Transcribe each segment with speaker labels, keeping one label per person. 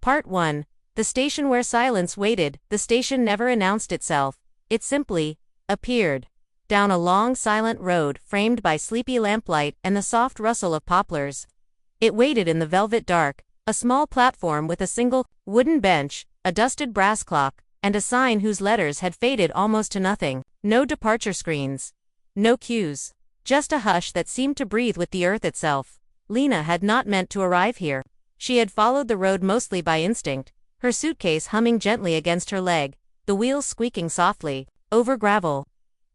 Speaker 1: Part 1. The station where silence waited. The station never announced itself. It simply appeared. Down a long, silent road framed by sleepy lamplight and the soft rustle of poplars. It waited in the velvet dark, a small platform with a single wooden bench, a dusted brass clock, and a sign whose letters had faded almost to nothing. No departure screens. No cues. Just a hush that seemed to breathe with the earth itself. Lena had not meant to arrive here. She had followed the road mostly by instinct, her suitcase humming gently against her leg, the wheels squeaking softly, over gravel.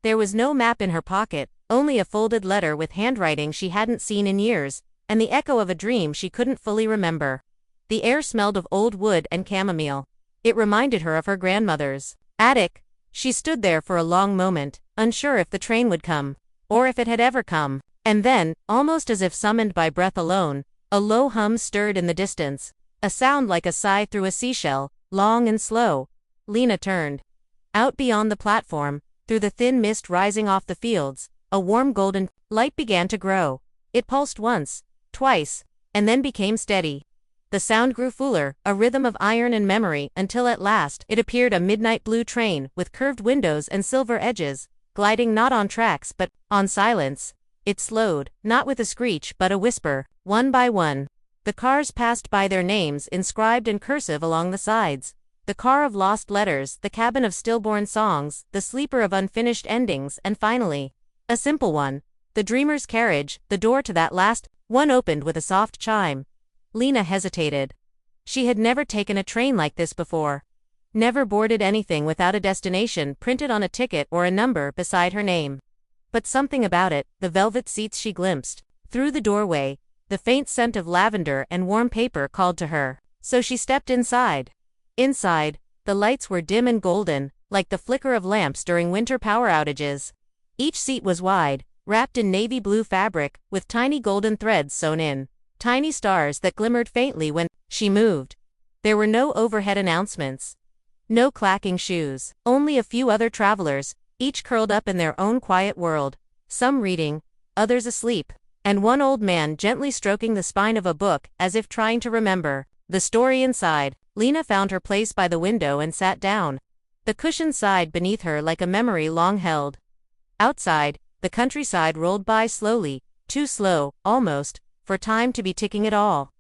Speaker 1: There was no map in her pocket, only a folded letter with handwriting she hadn't seen in years, and the echo of a dream she couldn't fully remember. The air smelled of old wood and chamomile. It reminded her of her grandmother's attic. She stood there for a long moment, unsure if the train would come, or if it had ever come. And then, almost as if summoned by breath alone, a low hum stirred in the distance, a sound like a sigh through a seashell, long and slow. Lena turned. Out beyond the platform, through the thin mist rising off the fields, a warm golden light began to grow. It pulsed once, twice, and then became steady. The sound grew fuller, a rhythm of iron and memory, until at last it appeared, a midnight blue train with curved windows and silver edges, gliding not on tracks but on silence. It slowed, not with a screech but a whisper, one by one. The cars passed by, their names inscribed in cursive along the sides. The car of lost letters, the cabin of stillborn songs, the sleeper of unfinished endings, and finally, a simple one, the dreamer's carriage. The door to that last one opened with a soft chime. Lena hesitated. She had never taken a train like this before. Never boarded anything without a destination printed on a ticket or a number beside her name. But something about it, the velvet seats she glimpsed through the doorway, the faint scent of lavender and warm paper, called to her. So she stepped inside. Inside, the lights were dim and golden, like the flicker of lamps during winter power outages. Each seat was wide, wrapped in navy blue fabric, with tiny golden threads sewn in, tiny stars that glimmered faintly when she moved. There were no overhead announcements. No clacking shoes. Only a few other travelers, each curled up in their own quiet world, some reading, others asleep, and one old man gently stroking the spine of a book as if trying to remember the story inside. Lena found her place by the window and sat down. The cushion sighed beneath her like a memory long held. Outside, the countryside rolled by slowly, too slow, almost, for time to be ticking at all.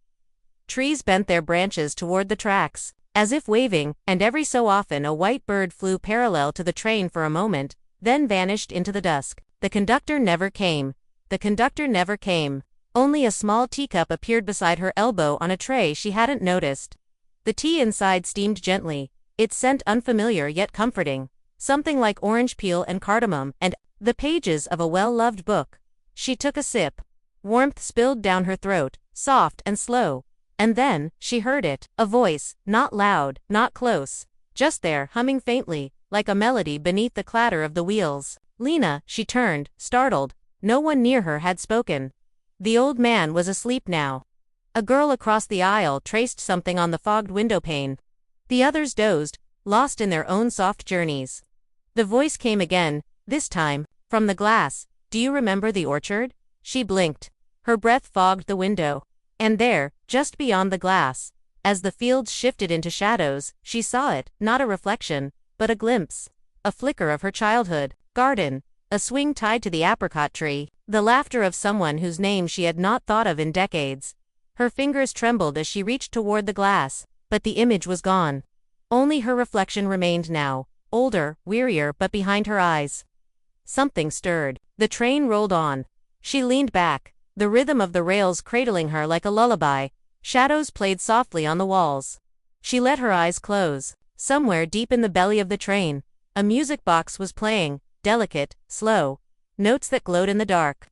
Speaker 1: Trees bent their branches toward the tracks, as if waving, and every so often a white bird flew parallel to the train for a moment, then vanished into the dusk. The conductor never came. The conductor never came. Only a small teacup appeared beside her elbow on a tray she hadn't noticed. The tea inside steamed gently, its scent unfamiliar yet comforting, something like orange peel and cardamom, and the pages of a well-loved book. She took a sip. Warmth spilled down her throat, soft and slow. And then, she heard it, a voice, not loud, not close, just there, humming faintly, like a melody beneath the clatter of the wheels. Lena. She turned, startled. No one near her had spoken. The old man was asleep now. A girl across the aisle traced something on the fogged windowpane. The others dozed, lost in their own soft journeys. The voice came again, this time, from the glass. Do you remember the orchard? She blinked. Her breath fogged the window. And there, just beyond the glass, as the fields shifted into shadows, she saw it, not a reflection, but a glimpse. A flicker of her childhood garden, a swing tied to the apricot tree, the laughter of someone whose name she had not thought of in decades. Her fingers trembled as she reached toward the glass, but the image was gone. Only her reflection remained now, older, wearier, but behind her eyes. Something stirred. The train rolled on. She leaned back, the rhythm of the rails cradling her like a lullaby. Shadows played softly on the walls. She let her eyes close. Somewhere deep in the belly of the train, a music box was playing, delicate, slow, notes that glowed in the dark.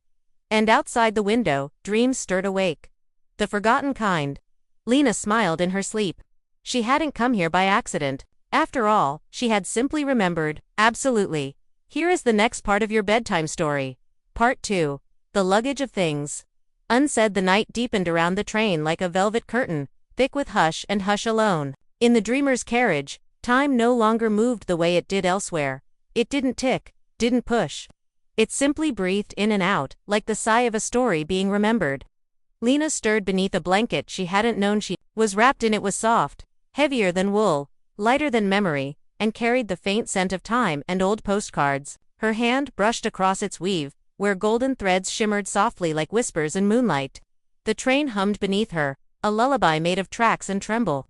Speaker 1: And outside the window, dreams stirred awake. The forgotten kind. Lena smiled in her sleep. She hadn't come here by accident. After all, she had simply remembered. Absolutely. Here is the next part of your bedtime story. Part 2. The luggage of things. Unsaid, the night deepened around the train like a velvet curtain, thick with hush and hush alone. In the dreamer's carriage, time no longer moved the way it did elsewhere. It didn't tick, didn't push. It simply breathed in and out, like the sigh of a story being remembered. Lena stirred beneath a blanket she hadn't known she was wrapped in. It was soft, heavier than wool, lighter than memory, and carried the faint scent of time and old postcards. Her hand brushed across its weave, where golden threads shimmered softly like whispers in moonlight. The train hummed beneath her, a lullaby made of tracks and tremble.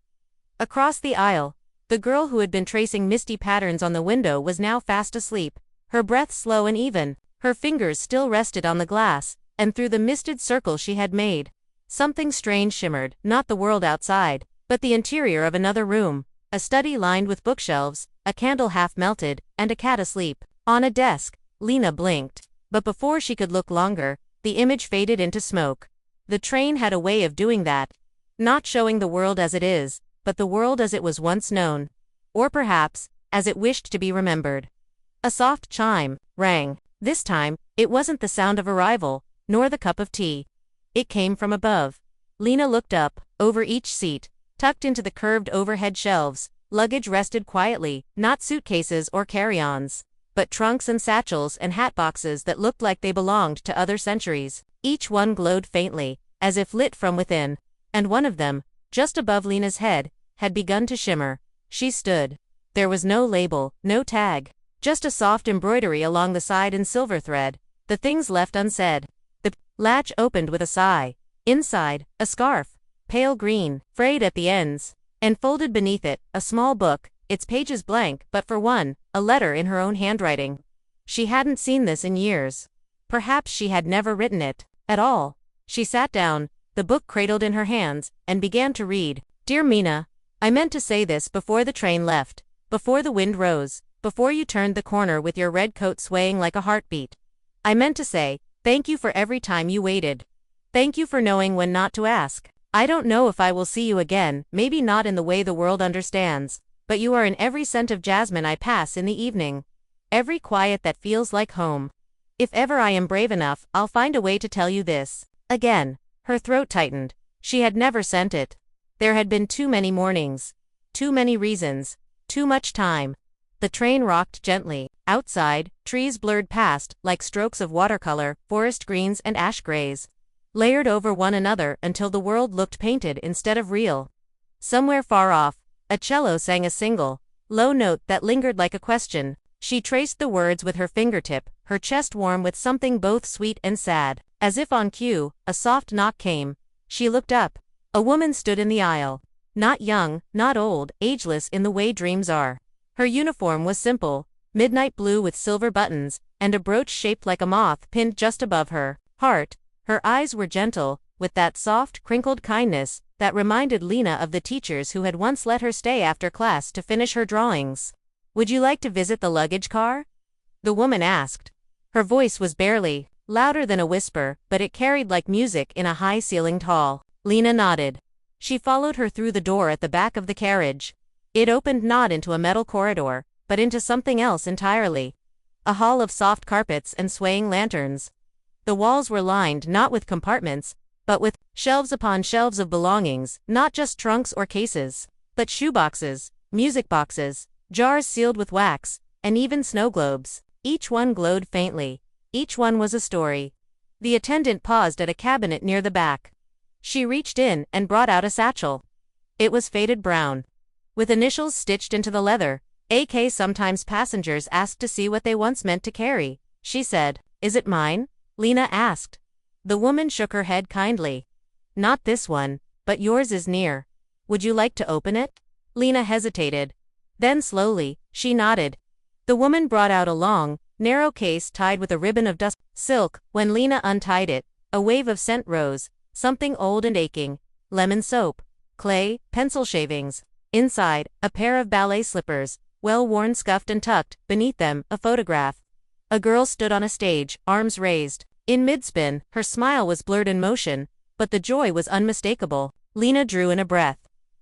Speaker 1: Across the aisle, the girl who had been tracing misty patterns on the window was now fast asleep, her breath slow and even. Her fingers still rested on the glass, and through the misted circle she had made, something strange shimmered, not the world outside, but the interior of another room, a study lined with bookshelves, a candle half melted, and a cat asleep. On a desk, Lena blinked, but before she could look longer, the image faded into smoke. The train had a way of doing that, not showing the world as it is, but the world as it was once known. Or perhaps, as it wished to be remembered. A soft chime rang. This time, it wasn't the sound of arrival, nor the cup of tea. It came from above. Lena looked up. Over each seat, tucked into the curved overhead shelves, luggage rested quietly, not suitcases or carry-ons, but trunks and satchels and hatboxes that looked like they belonged to other centuries. Each one glowed faintly, as if lit from within, and one of them, just above Lena's head, had begun to shimmer. She stood. There was no label, no tag, just a soft embroidery along the side in silver thread, the things left unsaid. The latch opened with a sigh. Inside, a scarf, pale green, frayed at the ends, and folded beneath it, a small book, its pages blank but for one, a letter in her own handwriting. She hadn't seen this in years. Perhaps she had never written it at all. She sat down, the book cradled in her hands, and began to read. Dear Mina, I meant to say this before the train left, before the wind rose, before you turned the corner with your red coat swaying like a heartbeat. I meant to say, thank you for every time you waited. Thank you for knowing when not to ask. I don't know if I will see you again, maybe not in the way the world understands, but you are in every scent of jasmine I pass in the evening. Every quiet that feels like home. If ever I am brave enough, I'll find a way to tell you this. Again, her throat tightened. She had never sent it. There had been too many mornings. Too many reasons. Too much time. The train rocked gently. Outside, trees blurred past, like strokes of watercolor, forest greens and ash grays, layered over one another until the world looked painted instead of real. Somewhere far off, a cello sang a single, low note that lingered like a question. She traced the words with her fingertip, her chest warm with something both sweet and sad. As if on cue, a soft knock came. She looked up. A woman stood in the aisle. Not young, not old, ageless in the way dreams are. Her uniform was simple, midnight blue with silver buttons, and a brooch shaped like a moth pinned just above her heart. Her eyes were gentle, with that soft, crinkled kindness that reminded Lena of the teachers who had once let her stay after class to finish her drawings. Would you like to visit the luggage car? The woman asked. Her voice was barely louder than a whisper, but it carried like music in a high-ceilinged hall. Lena nodded. She followed her through the door at the back of the carriage. It opened not into a metal corridor, but into something else entirely. A hall of soft carpets and swaying lanterns. The walls were lined not with compartments, but with shelves upon shelves of belongings, not just trunks or cases, but shoeboxes, music boxes, jars sealed with wax, and even snow globes. Each one glowed faintly. Each one was a story. The attendant paused at a cabinet near the back. She reached in and brought out a satchel. It was faded brown, with initials stitched into the leather. AK Sometimes passengers asked to see what they once meant to carry. She said, Is it mine? Lena asked. The woman shook her head kindly. Not this one, but yours is near. Would you like to open it? Lena hesitated. Then slowly, she nodded. The woman brought out a long, narrow case tied with a ribbon of dust silk. When Lena untied it, a wave of scent rose, something old and aching, lemon soap, clay, pencil shavings. Inside, a pair of ballet slippers, well-worn, scuffed and tucked. Beneath them, a photograph. A girl stood on a stage, arms raised. In mid-spin, her smile was blurred in motion, but the joy was unmistakable. Lena drew in a breath.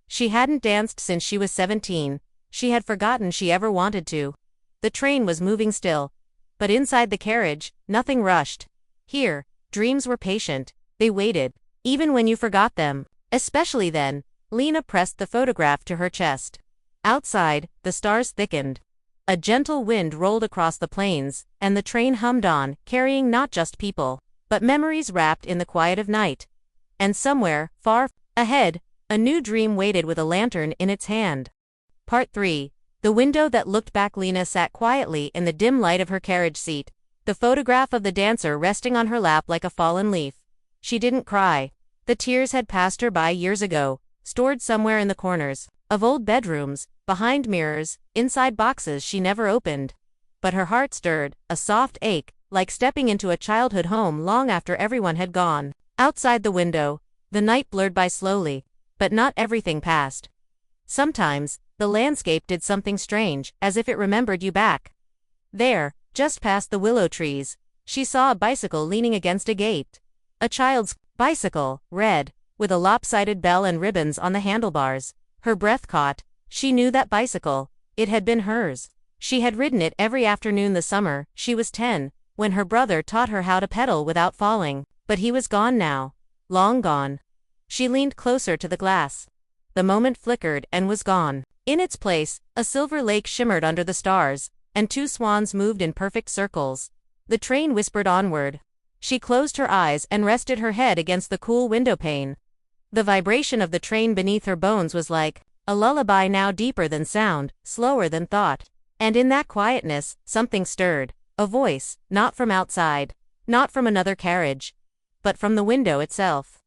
Speaker 1: She hadn't danced since she was 17. She had forgotten she ever wanted to. The train was moving still. But inside the carriage, nothing rushed. Here, dreams were patient. They waited, even when you forgot them. Especially then. Lena pressed the photograph to her chest. Outside, the stars thickened. A gentle wind rolled across the plains, and the train hummed on, carrying not just people, but memories wrapped in the quiet of night. and somewhere, far ahead, a new dream waited with a lantern in its hand. Part 3. The window that looked back. Lena sat quietly in the dim light of her carriage seat, the photograph of the dancer resting on her lap like a fallen leaf. She didn't cry. The tears had passed her by years ago, stored somewhere in the corners of old bedrooms, behind mirrors, inside boxes she never opened. But her heart stirred, a soft ache, like stepping into a childhood home long after everyone had gone. Outside the window, the night blurred by slowly, but not everything passed. Sometimes, the landscape did something strange, as if it remembered you back. There, just past the willow trees, she saw a bicycle leaning against a gate. A child's bicycle, red, with a lopsided bell and ribbons on the handlebars. Her breath caught. She knew that bicycle. It had been hers. She had ridden it every afternoon the summer she was 10, when her brother taught her how to pedal without falling. But he was gone now. Long gone. She leaned closer to the glass. The moment flickered and was gone. In its place, a silver lake shimmered under the stars, and two swans moved in perfect circles. The train whispered onward. She closed her eyes and rested her head against the cool window pane. The vibration of the train beneath her bones was like a lullaby, now deeper than sound, slower than thought. And in that quietness, something stirred. A voice, not from outside, not from another carriage, but from the window itself.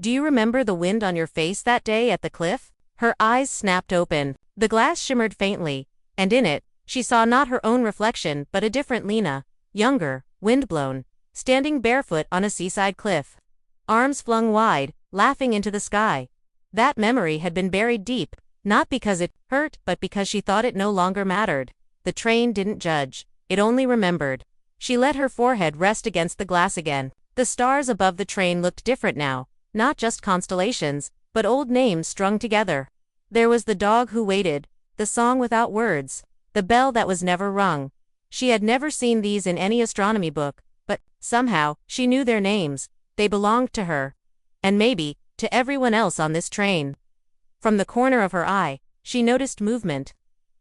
Speaker 1: Do you remember the wind on your face that day at the cliff? Her eyes snapped open. The glass shimmered faintly, and in it, she saw not her own reflection but a different Lena, younger, windblown, standing barefoot on a seaside cliff. Arms flung wide, laughing into the sky. That memory had been buried deep, not because it hurt but because she thought it no longer mattered. The train didn't judge. It only remembered. She let her forehead rest against the glass again. The stars above the train looked different now, not just constellations, but old names strung together. There was the dog who waited, the song without words, the bell that was never rung. She had never seen these in any astronomy book, but, somehow, she knew their names. They belonged to her. And maybe, to everyone else on this train. From the corner of her eye, she noticed movement.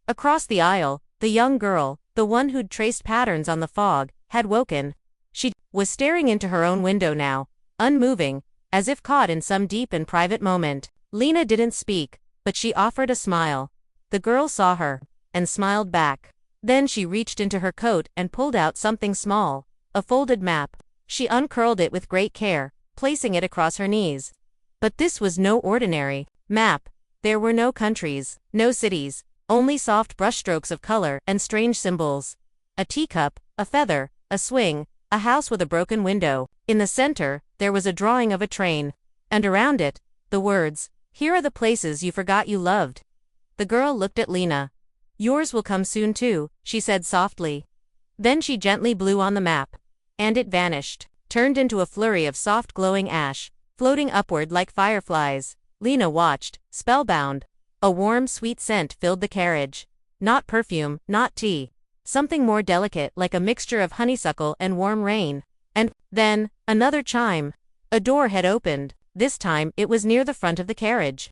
Speaker 1: Across the aisle, the young girl, the one who'd traced patterns on the fog, had woken. She was staring into her own window now, unmoving, as if caught in some deep and private moment. Lena didn't speak, but she offered a smile. The girl saw her, and smiled back. Then she reached into her coat and pulled out something small, a folded map. She uncurled it with great care, placing it across her knees. But this was no ordinary map. There were no countries, no cities, only soft brushstrokes of color and strange symbols. A teacup, a feather, a swing, a house with a broken window. In the center, there was a drawing of a train. And around it, the words, "Here are the places you forgot you loved." The girl looked at Lena. "Yours will come soon too," she said softly. Then she gently blew on the map. And it vanished, turned into a flurry of soft glowing ash, floating upward like fireflies. Lena watched, spellbound. A warm, sweet scent filled the carriage. Not perfume, not tea. Something more delicate, like a mixture of honeysuckle and warm rain. And then, another chime. A door had opened. This time, it was near the front of the carriage.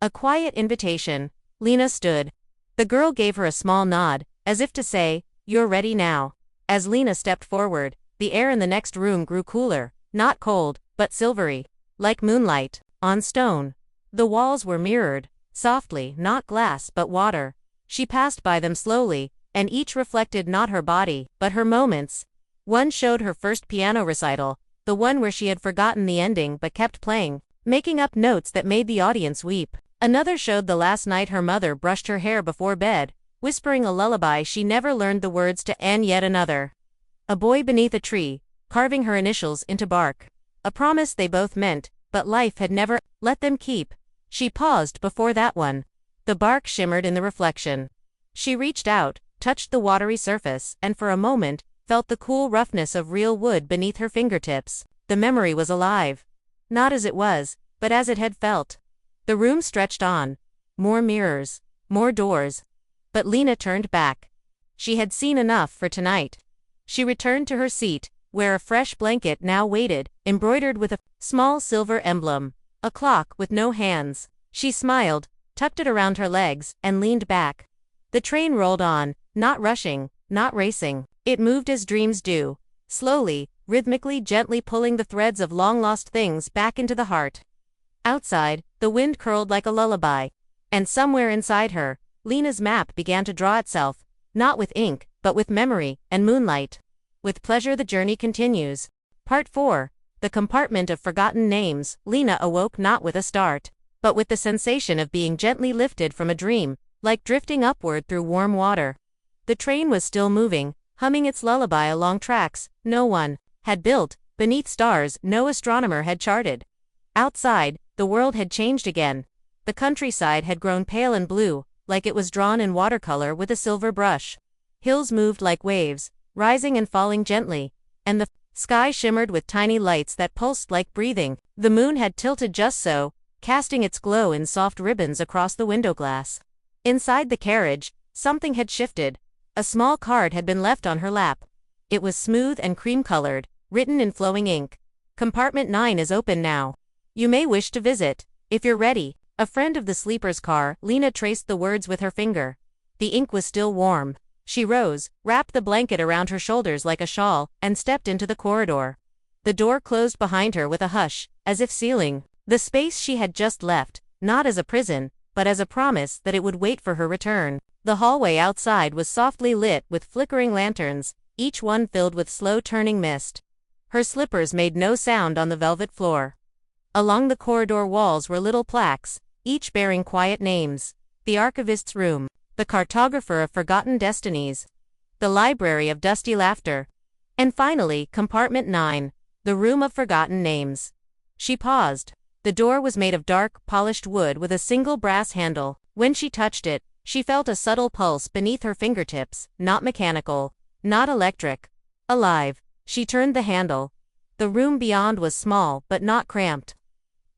Speaker 1: A quiet invitation. Lena stood. The girl gave her a small nod, as if to say, "You're ready now." As Lena stepped forward, the air in the next room grew cooler, not cold, but silvery, like moonlight, on stone. The walls were mirrored, softly, not glass but water. She passed by them slowly, and each reflected not her body, but her moments. One showed her first piano recital, the one where she had forgotten the ending but kept playing, making up notes that made the audience weep. Another showed the last night her mother brushed her hair before bed, whispering a lullaby she never learned the words to. And yet another. A boy beneath a tree, carving her initials into bark. A promise they both meant, but life had never let them keep. She paused before that one. The bark shimmered in the reflection. She reached out, touched the watery surface, and for a moment, felt the cool roughness of real wood beneath her fingertips. The memory was alive. Not as it was, but as it had felt. The room stretched on. More mirrors. More doors. But Lena turned back. She had seen enough for tonight. She returned to her seat, where a fresh blanket now waited, embroidered with a small silver emblem. A clock with no hands. She smiled, tucked it around her legs, and leaned back. The train rolled on, not rushing, not racing. It moved as dreams do, slowly, rhythmically gently pulling the threads of long-lost things back into the heart. Outside, the wind curled like a lullaby. And somewhere inside her, Lena's map began to draw itself, not with ink, but with memory and moonlight. With pleasure the journey continues. Part 4. The Compartment of Forgotten Names. Lena awoke not with a start, but with the sensation of being gently lifted from a dream, like drifting upward through warm water. The train was still moving, humming its lullaby along tracks no one had built, beneath stars no astronomer had charted. Outside, the world had changed again. The countryside had grown pale and blue, like it was drawn in watercolor with a silver brush. Hills moved like waves, rising and falling gently, and the sky shimmered with tiny lights that pulsed like breathing. The moon had tilted just so, casting its glow in soft ribbons across the window glass. Inside the carriage, something had shifted. A small card had been left on her lap. It was smooth and cream-colored, written in flowing ink. Compartment 9 is open now. You may wish to visit, if you're ready. A friend of the sleeper's car. Lena traced the words with her finger. The ink was still warm. She rose, wrapped the blanket around her shoulders like a shawl, and stepped into the corridor. The door closed behind her with a hush, as if sealing the space she had just left, not as a prison, but as a promise that it would wait for her return. The hallway outside was softly lit with flickering lanterns, each one filled with slow-turning mist. Her slippers made no sound on the velvet floor. Along the corridor walls were little plaques, each bearing quiet names. The archivist's room, the cartographer of forgotten destinies, the library of dusty laughter, and finally, compartment 9, the room of forgotten names. She paused. The door was made of dark, polished wood with a single brass handle. When she touched it, she felt a subtle pulse beneath her fingertips, not mechanical, not electric, alive. She turned the handle. The room beyond was small but not cramped.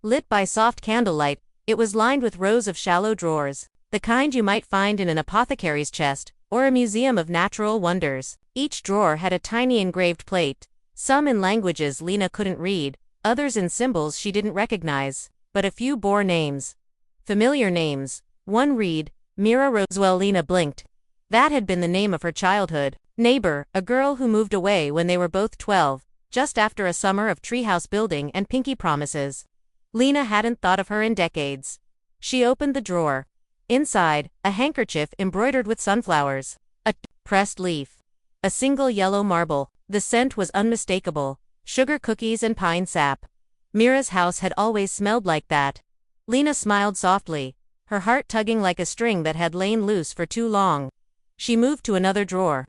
Speaker 1: Lit by soft candlelight, it was lined with rows of shallow drawers, the kind you might find in an apothecary's chest or a museum of natural wonders. Each drawer had a tiny engraved plate, some in languages Lena couldn't read, others in symbols she didn't recognize, but a few bore names. Familiar names. One read, Mira Rosewell. Lena blinked. That had been the name of her childhood neighbor, a girl who moved away when they were both 12, just after a summer of treehouse building and pinky promises. Lena hadn't thought of her in decades. She opened the drawer. Inside, a handkerchief embroidered with sunflowers. A pressed leaf. A single yellow marble. The scent was unmistakable. Sugar cookies and pine sap. Mira's house had always smelled like that. Lena smiled softly, her heart tugging like a string that had lain loose for too long. She moved to another drawer.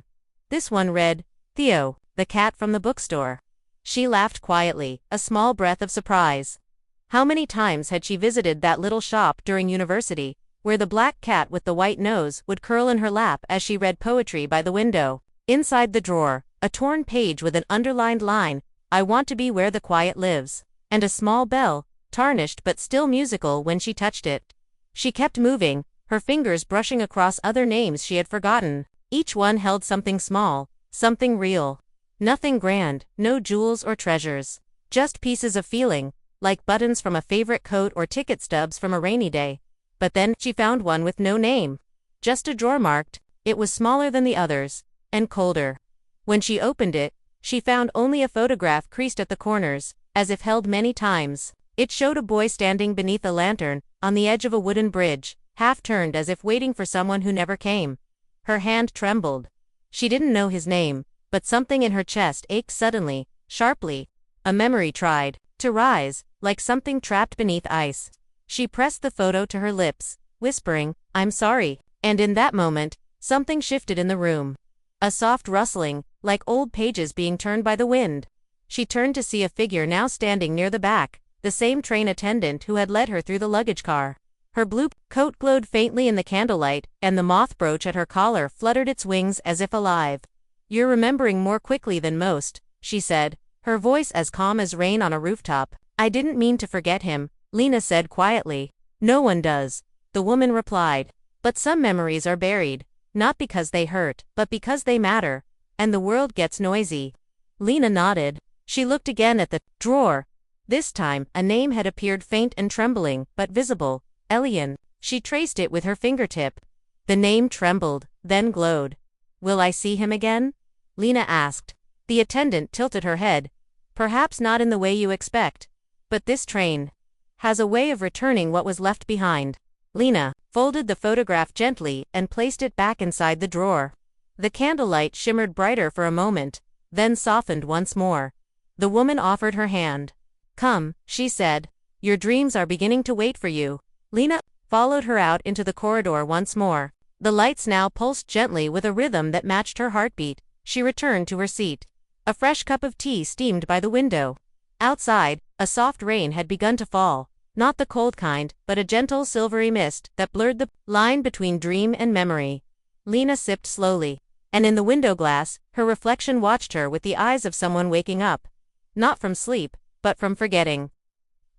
Speaker 1: This one read, Theo, the cat from the bookstore. She laughed quietly, a small breath of surprise. How many times had she visited that little shop during university, where the black cat with the white nose would curl in her lap as she read poetry by the window. Inside the drawer, a torn page with an underlined line, I want to be where the quiet lives, and a small bell, tarnished but still musical when she touched it. She kept moving, her fingers brushing across other names she had forgotten. Each one held something small, something real. Nothing grand, no jewels or treasures. Just pieces of feeling, like buttons from a favorite coat or ticket stubs from a rainy day. But then, she found one with no name. Just a drawer marked. It was smaller than the others, and colder. When she opened it, she found only a photograph creased at the corners, as if held many times. It showed a boy standing beneath a lantern, on the edge of a wooden bridge, half-turned as if waiting for someone who never came. Her hand trembled. She didn't know his name, but something in her chest ached suddenly, sharply. A memory tried to rise, like something trapped beneath ice. She pressed the photo to her lips, whispering, I'm sorry. And in that moment, something shifted in the room. A soft rustling, like old pages being turned by the wind. She turned to see a figure now standing near the back, the same train attendant who had led her through the luggage car. Her blue coat glowed faintly in the candlelight, and the moth brooch at her collar fluttered its wings as if alive. You're remembering more quickly than most, she said, her voice as calm as rain on a rooftop. I didn't mean to forget him, Lena said quietly. No one does, the woman replied. But some memories are buried, not because they hurt, but because they matter, and the world gets noisy. Lena nodded. She looked again at the drawer. This time, a name had appeared faint and trembling, but visible. Elian. She traced it with her fingertip. The name trembled, then glowed. Will I see him again? Lena asked. The attendant tilted her head. Perhaps not in the way you expect. But this train has a way of returning what was left behind. Lena folded the photograph gently and placed it back inside the drawer. The candlelight shimmered brighter for a moment, then softened once more. The woman offered her hand. Come, she said. Your dreams are beginning to wait for you. Lena followed her out into the corridor once more. The lights now pulsed gently with a rhythm that matched her heartbeat. She returned to her seat. A fresh cup of tea steamed by the window. Outside, a soft rain had begun to fall. Not the cold kind, but a gentle silvery mist that blurred the line between dream and memory. Lena sipped slowly, and in the window glass, her reflection watched her with the eyes of someone waking up. Not from sleep, but from forgetting.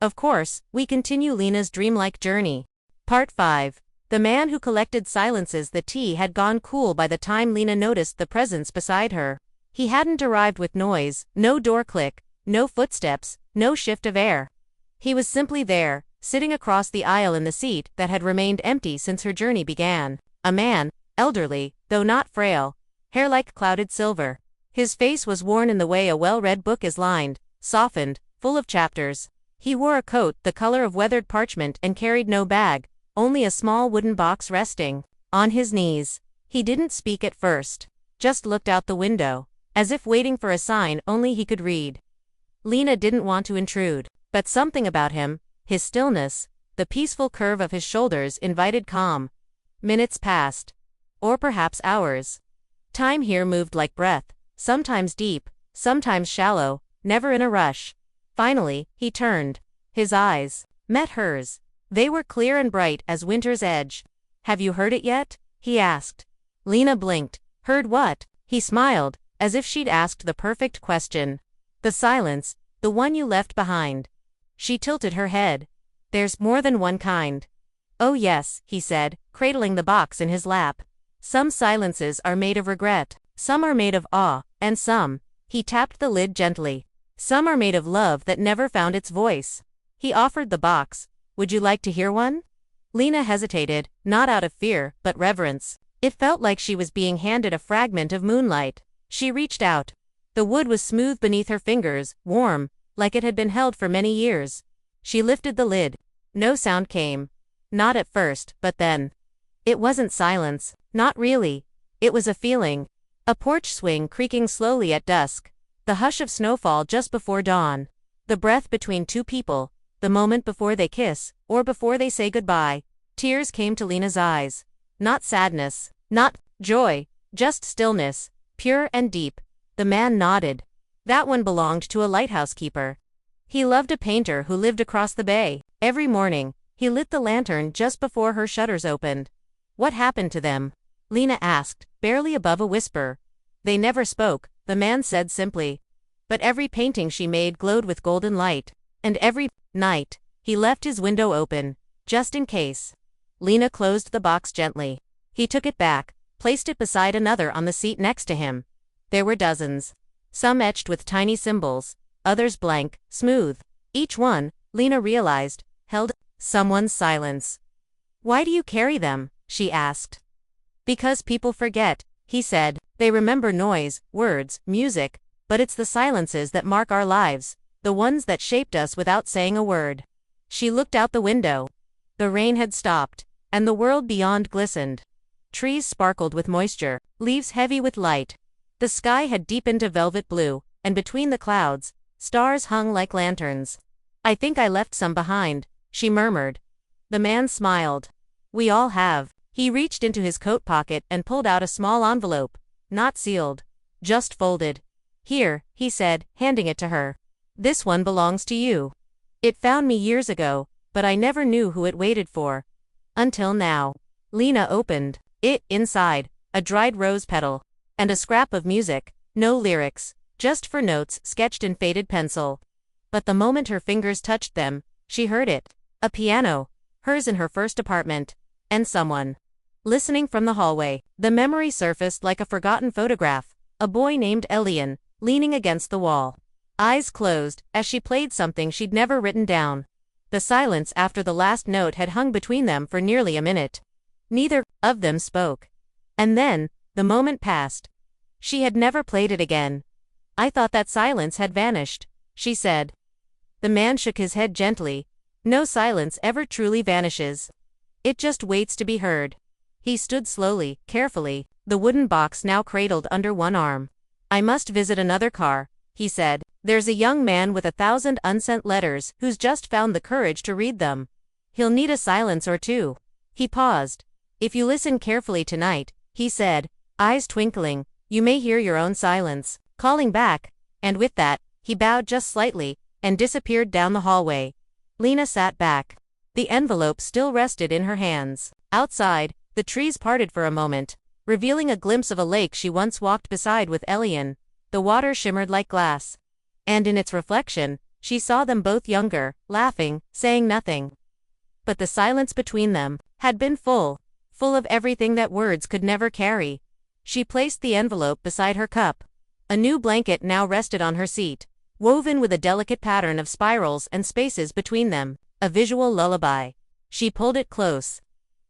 Speaker 1: Of course, we continue Lena's dreamlike journey. Part 5. The man who collected silences. The tea had gone cool by the time Lena noticed the presence beside her. He hadn't arrived with noise, no door click, no footsteps, no shift of air. He was simply there, sitting across the aisle in the seat that had remained empty since her journey began. A man, elderly, though not frail, hair like clouded silver. His face was worn in the way a well-read book is lined, softened, full of chapters. He wore a coat the color of weathered parchment and carried no bag, only a small wooden box resting on his knees. He didn't speak at first, just looked out the window, as if waiting for a sign only he could read. Lena didn't want to intrude, but something about him, his stillness, the peaceful curve of his shoulders invited calm. Minutes passed. Or perhaps hours. Time here moved like breath, sometimes deep, sometimes shallow, never in a rush. Finally, he turned. His eyes met hers. They were clear and bright as winter's edge. Have you heard it yet? He asked. Lena blinked. Heard what? He smiled, as if she'd asked the perfect question. The silence, the one you left behind. She tilted her head. There's more than one kind. Oh yes, he said, cradling the box in his lap. Some silences are made of regret. Some are made of awe, and some, he tapped the lid gently. Some are made of love that never found its voice. He offered the box. Would you like to hear one? Lena hesitated, not out of fear, but reverence. It felt like she was being handed a fragment of moonlight. She reached out. The wood was smooth beneath her fingers, warm, like it had been held for many years. She lifted the lid. No sound came. Not at first, but then. It wasn't silence, not really. It was a feeling. A porch swing creaking slowly at dusk. The hush of snowfall just before dawn. The breath between two people, the moment before they kiss, or before they say goodbye. Tears came to Lena's eyes. Not sadness, not joy, just stillness, pure and deep. The man nodded. That one belonged to a lighthouse keeper. He loved a painter who lived across the bay. Every morning, he lit the lantern just before her shutters opened. What happened to them? Lena asked, barely above a whisper. They never spoke, the man said simply. But every painting she made glowed with golden light. And every night, he left his window open, just in case. Lena closed the box gently. He took it back, placed it beside another on the seat next to him. There were dozens. Some etched with tiny symbols, others blank, smooth. Each one, Lena realized, held someone's silence. Why do you carry them? She asked. Because people forget, he said. They remember noise, words, music, but it's the silences that mark our lives, the ones that shaped us without saying a word. She looked out the window. The rain had stopped, and the world beyond glistened. Trees sparkled with moisture, leaves heavy with light. The sky had deepened to velvet blue, and between the clouds, stars hung like lanterns. I think I left some behind, she murmured. The man smiled. We all have. He reached into his coat pocket and pulled out a small envelope, not sealed, just folded. Here, he said, handing it to her. This one belongs to you. It found me years ago, but I never knew who it waited for. Until now. Lena opened it. Inside, a dried rose petal. And a scrap of music, no lyrics, just for notes sketched in faded pencil. But the moment her fingers touched them, she heard it. A piano, hers in her first apartment. And someone. Listening from the hallway. The memory surfaced like a forgotten photograph. A boy named Elian, leaning against the wall. Eyes closed, as she played something she'd never written down. The silence after the last note had hung between them for nearly a minute. Neither of them spoke. And then, the moment passed. She had never played it again. I thought that silence had vanished, she said. The man shook his head gently. No silence ever truly vanishes. It just waits to be heard. He stood slowly, carefully, the wooden box now cradled under one arm. I must visit another car, he said. There's a young man with 1,000 unsent letters who's just found the courage to read them. He'll need a silence or two. He paused. If you listen carefully tonight, he said, eyes twinkling, you may hear your own silence calling back, and with that, he bowed just slightly and disappeared down the hallway. Lena sat back. The envelope still rested in her hands. Outside, the trees parted for a moment, revealing a glimpse of a lake she once walked beside with Elian. The water shimmered like glass. And in its reflection, she saw them both younger, laughing, saying nothing. But the silence between them had been full of everything that words could never carry. She placed the envelope beside her cup. A new blanket now rested on her seat, woven with a delicate pattern of spirals and spaces between them, a visual lullaby. She pulled it close.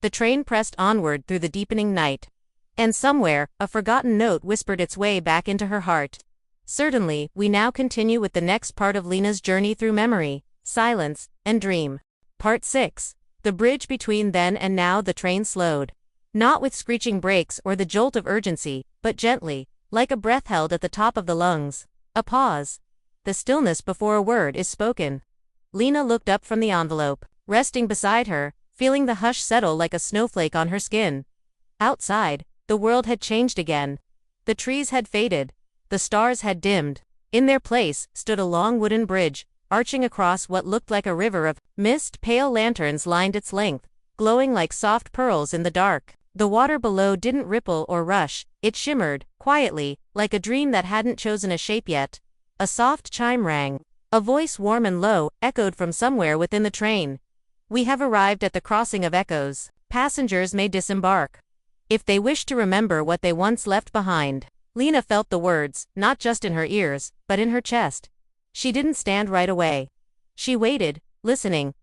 Speaker 1: The train pressed onward through the deepening night. And somewhere, a forgotten note whispered its way back into her heart. Certainly, we now continue with the next part of Lena's journey through memory, silence, and dream. Part 6. The bridge between then and now. The train slowed. Not with screeching brakes or the jolt of urgency, but gently, like a breath held at the top of the lungs. A pause. The stillness before a word is spoken. Lena looked up from the envelope, resting beside her, feeling the hush settle like a snowflake on her skin. Outside, the world had changed again. The trees had faded. The stars had dimmed. In their place stood a long wooden bridge, arching across what looked like a river of mist. Pale lanterns lined its length, glowing like soft pearls in the dark. The water below didn't ripple or rush, it shimmered, quietly, like a dream that hadn't chosen a shape yet. A soft chime rang. A voice warm and low echoed from somewhere within the train. We have arrived at the crossing of echoes. Passengers may disembark, if they wish to remember what they once left behind. Lena felt the words, not just in her ears, but in her chest. She didn't stand right away. She waited, listening.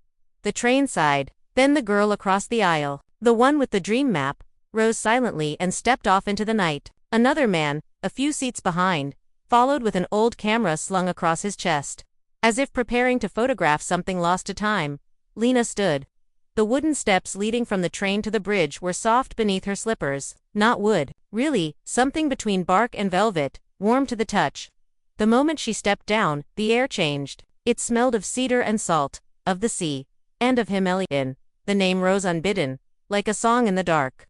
Speaker 1: The train sighed. Then the girl across the aisle, the one with the dream map, rose silently and stepped off into the night. Another man, a few seats behind, followed with an old camera slung across his chest. As if preparing to photograph something lost to time, Lena stood. The wooden steps leading from the train to the bridge were soft beneath her slippers. Not wood, really, something between bark and velvet, warm to the touch. The moment she stepped down, the air changed. It smelled of cedar and salt, of the sea, and of him. Elian. The name rose unbidden, like a song in the dark.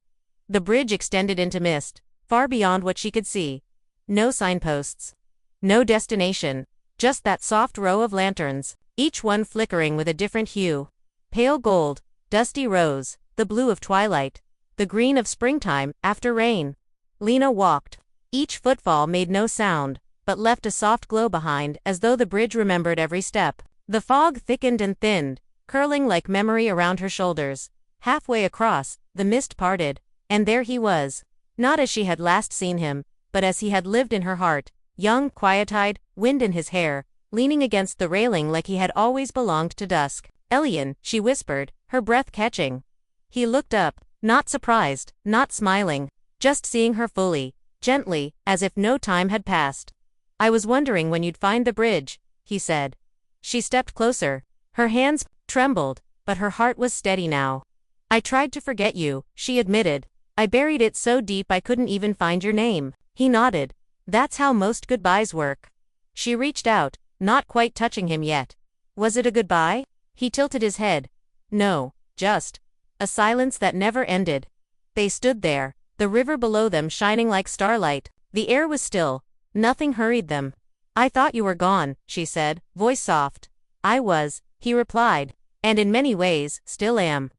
Speaker 1: The bridge extended into mist, far beyond what she could see. No signposts. No destination. Just that soft row of lanterns, each one flickering with a different hue. Pale gold, dusty rose, the blue of twilight, the green of springtime after rain. Lena walked. Each footfall made no sound, but left a soft glow behind, as though the bridge remembered every step. The fog thickened and thinned, curling like memory around her shoulders. Halfway across, the mist parted, and there he was. Not as she had last seen him, but as he had lived in her heart, young, quiet-eyed, wind in his hair, leaning against the railing like he had always belonged to dusk. Elian, she whispered, her breath catching. He looked up, not surprised, not smiling, just seeing her fully, gently, as if no time had passed. I was wondering when you'd find the bridge, he said. She stepped closer. Her hands trembled, but her heart was steady now. I tried to forget you, she admitted. I buried it so deep I couldn't even find your name. He nodded. That's how most goodbyes work. She reached out, not quite touching him yet. Was it a goodbye? He tilted his head. No, just a silence that never ended. They stood there, the river below them shining like starlight. The air was still. Nothing hurried them. I thought you were gone, she said, voice soft. I was, he replied, and in many ways, still am.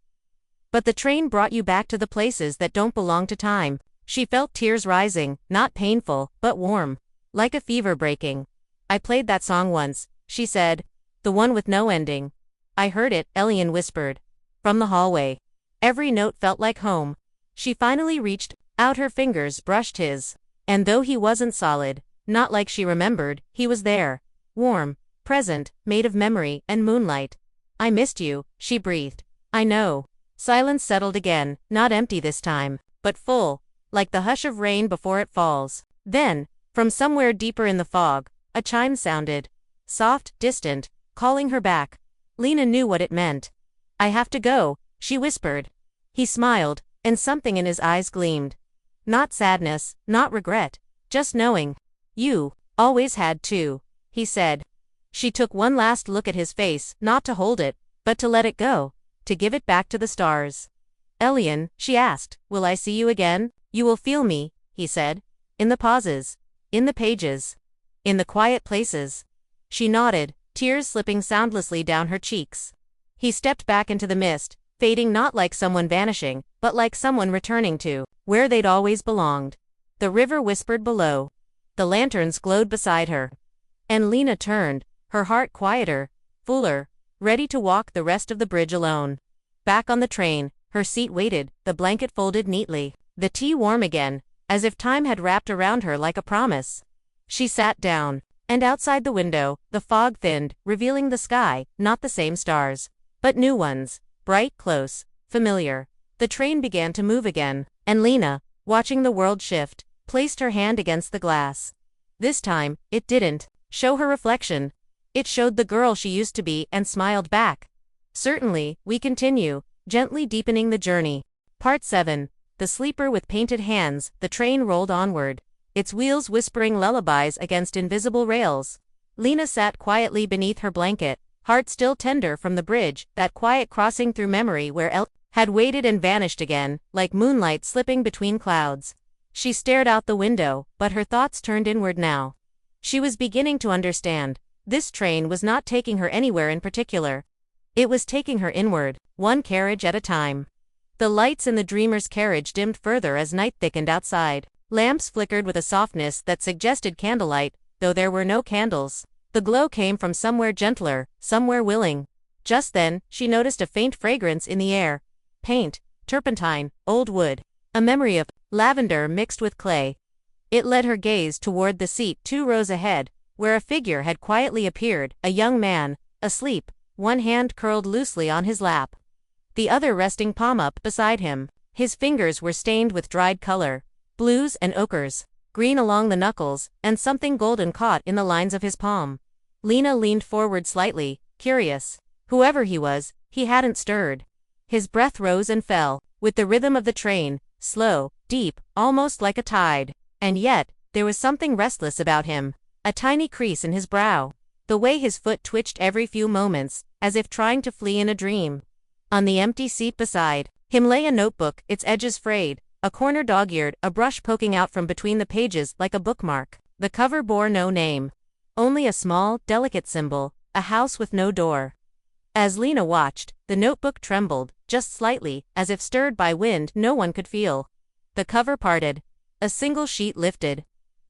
Speaker 1: But the train brought you back to the places that don't belong to time. She felt tears rising, not painful, but warm, like a fever breaking. I played that song once, she said, the one with no ending. I heard it, Elian whispered, from the hallway. Every note felt like home. She finally reached out, her fingers brushed his. And though he wasn't solid, not like she remembered, he was there. Warm, present, made of memory and moonlight. I missed you, she breathed. I know. Silence settled again, not empty this time, but full, like the hush of rain before it falls. Then, From somewhere deeper in the fog, a chime sounded. Soft, distant, calling her back. Lena knew what it meant. "I have to go," she whispered. He smiled, and something in his eyes gleamed. Not sadness, not regret, just knowing. "You always had to," he said. She took one last look at his face, not to hold it, but to let it go, to give it back to the stars. "Elian," she asked, "will I see you again?" "You will feel me," he said. "In the pauses. In the pages. In the quiet places." She nodded, tears slipping soundlessly down her cheeks. He stepped back into the mist, fading not like someone vanishing, but like someone returning to where they'd always belonged. The river whispered below. The lanterns glowed beside her. And Lena turned, her heart quieter, fuller, ready to walk the rest of the bridge alone. Back on the train, her seat waited, the blanket folded neatly, the tea warm again, as if time had wrapped around her like a promise. She sat down, and outside the window, the fog thinned, revealing the sky, not the same stars, but new ones, bright, close, familiar. The train began to move again, and Lena, watching the world shift, placed her hand against the glass. This time, it didn't show her reflection. It showed the girl she used to be and smiled back. "Certainly, we continue," gently deepening the journey. Part 7. The sleeper with painted hands. The train rolled onward, its wheels whispering lullabies against invisible rails. Lena sat quietly beneath her blanket, heart still tender from the bridge, that quiet crossing through memory where El had waited and vanished again, like moonlight slipping between clouds. She stared out the window, but her thoughts turned inward now. She was beginning to understand. This train was not taking her anywhere in particular. It was taking her inward, one carriage at a time. The lights in the dreamer's carriage dimmed further as night thickened outside. Lamps flickered with a softness that suggested candlelight, though there were no candles. The glow came from somewhere gentler, somewhere willing. Just then, she noticed a faint fragrance in the air. Paint, turpentine, old wood. A memory of lavender mixed with clay. It led her gaze toward the seat 2 rows ahead, where a figure had quietly appeared, a young man, asleep, one hand curled loosely on his lap, the other resting palm up beside him. His fingers were stained with dried color, blues and ochres, green along the knuckles, and something golden caught in the lines of his palm. Lena leaned forward slightly, curious. Whoever he was, he hadn't stirred. His breath rose and fell, with the rhythm of the train, slow, deep, almost like a tide. And yet, there was something restless about him, a tiny crease in his brow, the way his foot twitched every few moments, as if trying to flee in a dream. On the empty seat beside him lay a notebook, its edges frayed, a corner dog-eared, a brush poking out from between the pages like a bookmark. The cover bore no name, only a small, delicate symbol, a house with no door. As Lena watched, the notebook trembled, just slightly, as if stirred by wind no one could feel. The cover parted. A single sheet lifted.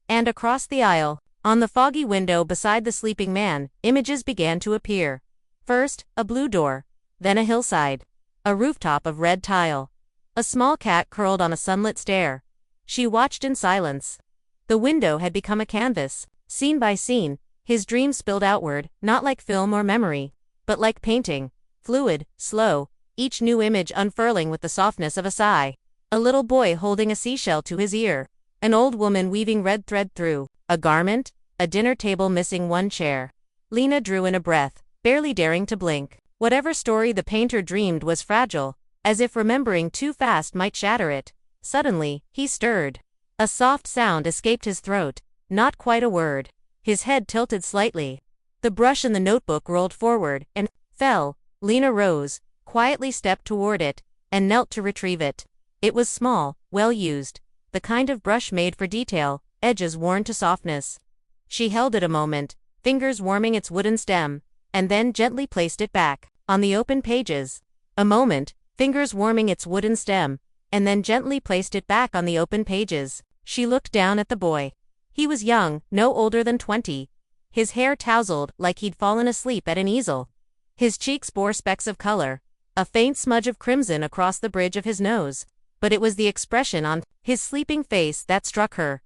Speaker 1: And across the aisle, on the foggy window beside the sleeping man, images began to appear. First, a blue door. Then a hillside. A rooftop of red tile. A small cat curled on a sunlit stair. She watched in silence. The window had become a canvas. Scene by scene, his dreams spilled outward, not like film or memory, but like painting, fluid, slow, each new image unfurling with the softness of a sigh. A little boy holding a seashell to his ear. An old woman weaving red thread through a garment, a dinner table missing one chair. Lena drew in a breath, barely daring to blink. Whatever story the painter dreamed was fragile, as if remembering too fast might shatter it. Suddenly, he stirred. A soft sound escaped his throat, not quite a word. His head tilted slightly. The brush in the notebook rolled forward and fell. Lena rose, quietly stepped toward it, and knelt to retrieve it. It was small, well used, the kind of brush made for detail, edges worn to softness. She held it a moment, fingers warming its wooden stem, and then gently placed it back on the open pages. A moment, fingers warming its wooden stem, and then gently placed it back on the open pages. She looked down at the boy. He was young, no older than 20. His hair tousled like he'd fallen asleep at an easel. His cheeks bore specks of color, a faint smudge of crimson across the bridge of his nose. But it was the expression on his sleeping face that struck her.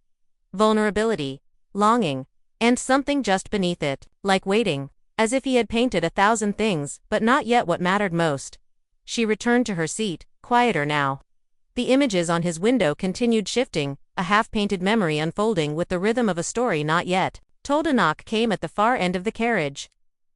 Speaker 1: Vulnerability, longing, and something just beneath it, like waiting, as if he had painted 1,000 things, but not yet what mattered most. She returned to her seat, quieter now. The images on his window continued shifting, a half-painted memory unfolding with the rhythm of a story not yet told. A knock came at the far end of the carriage.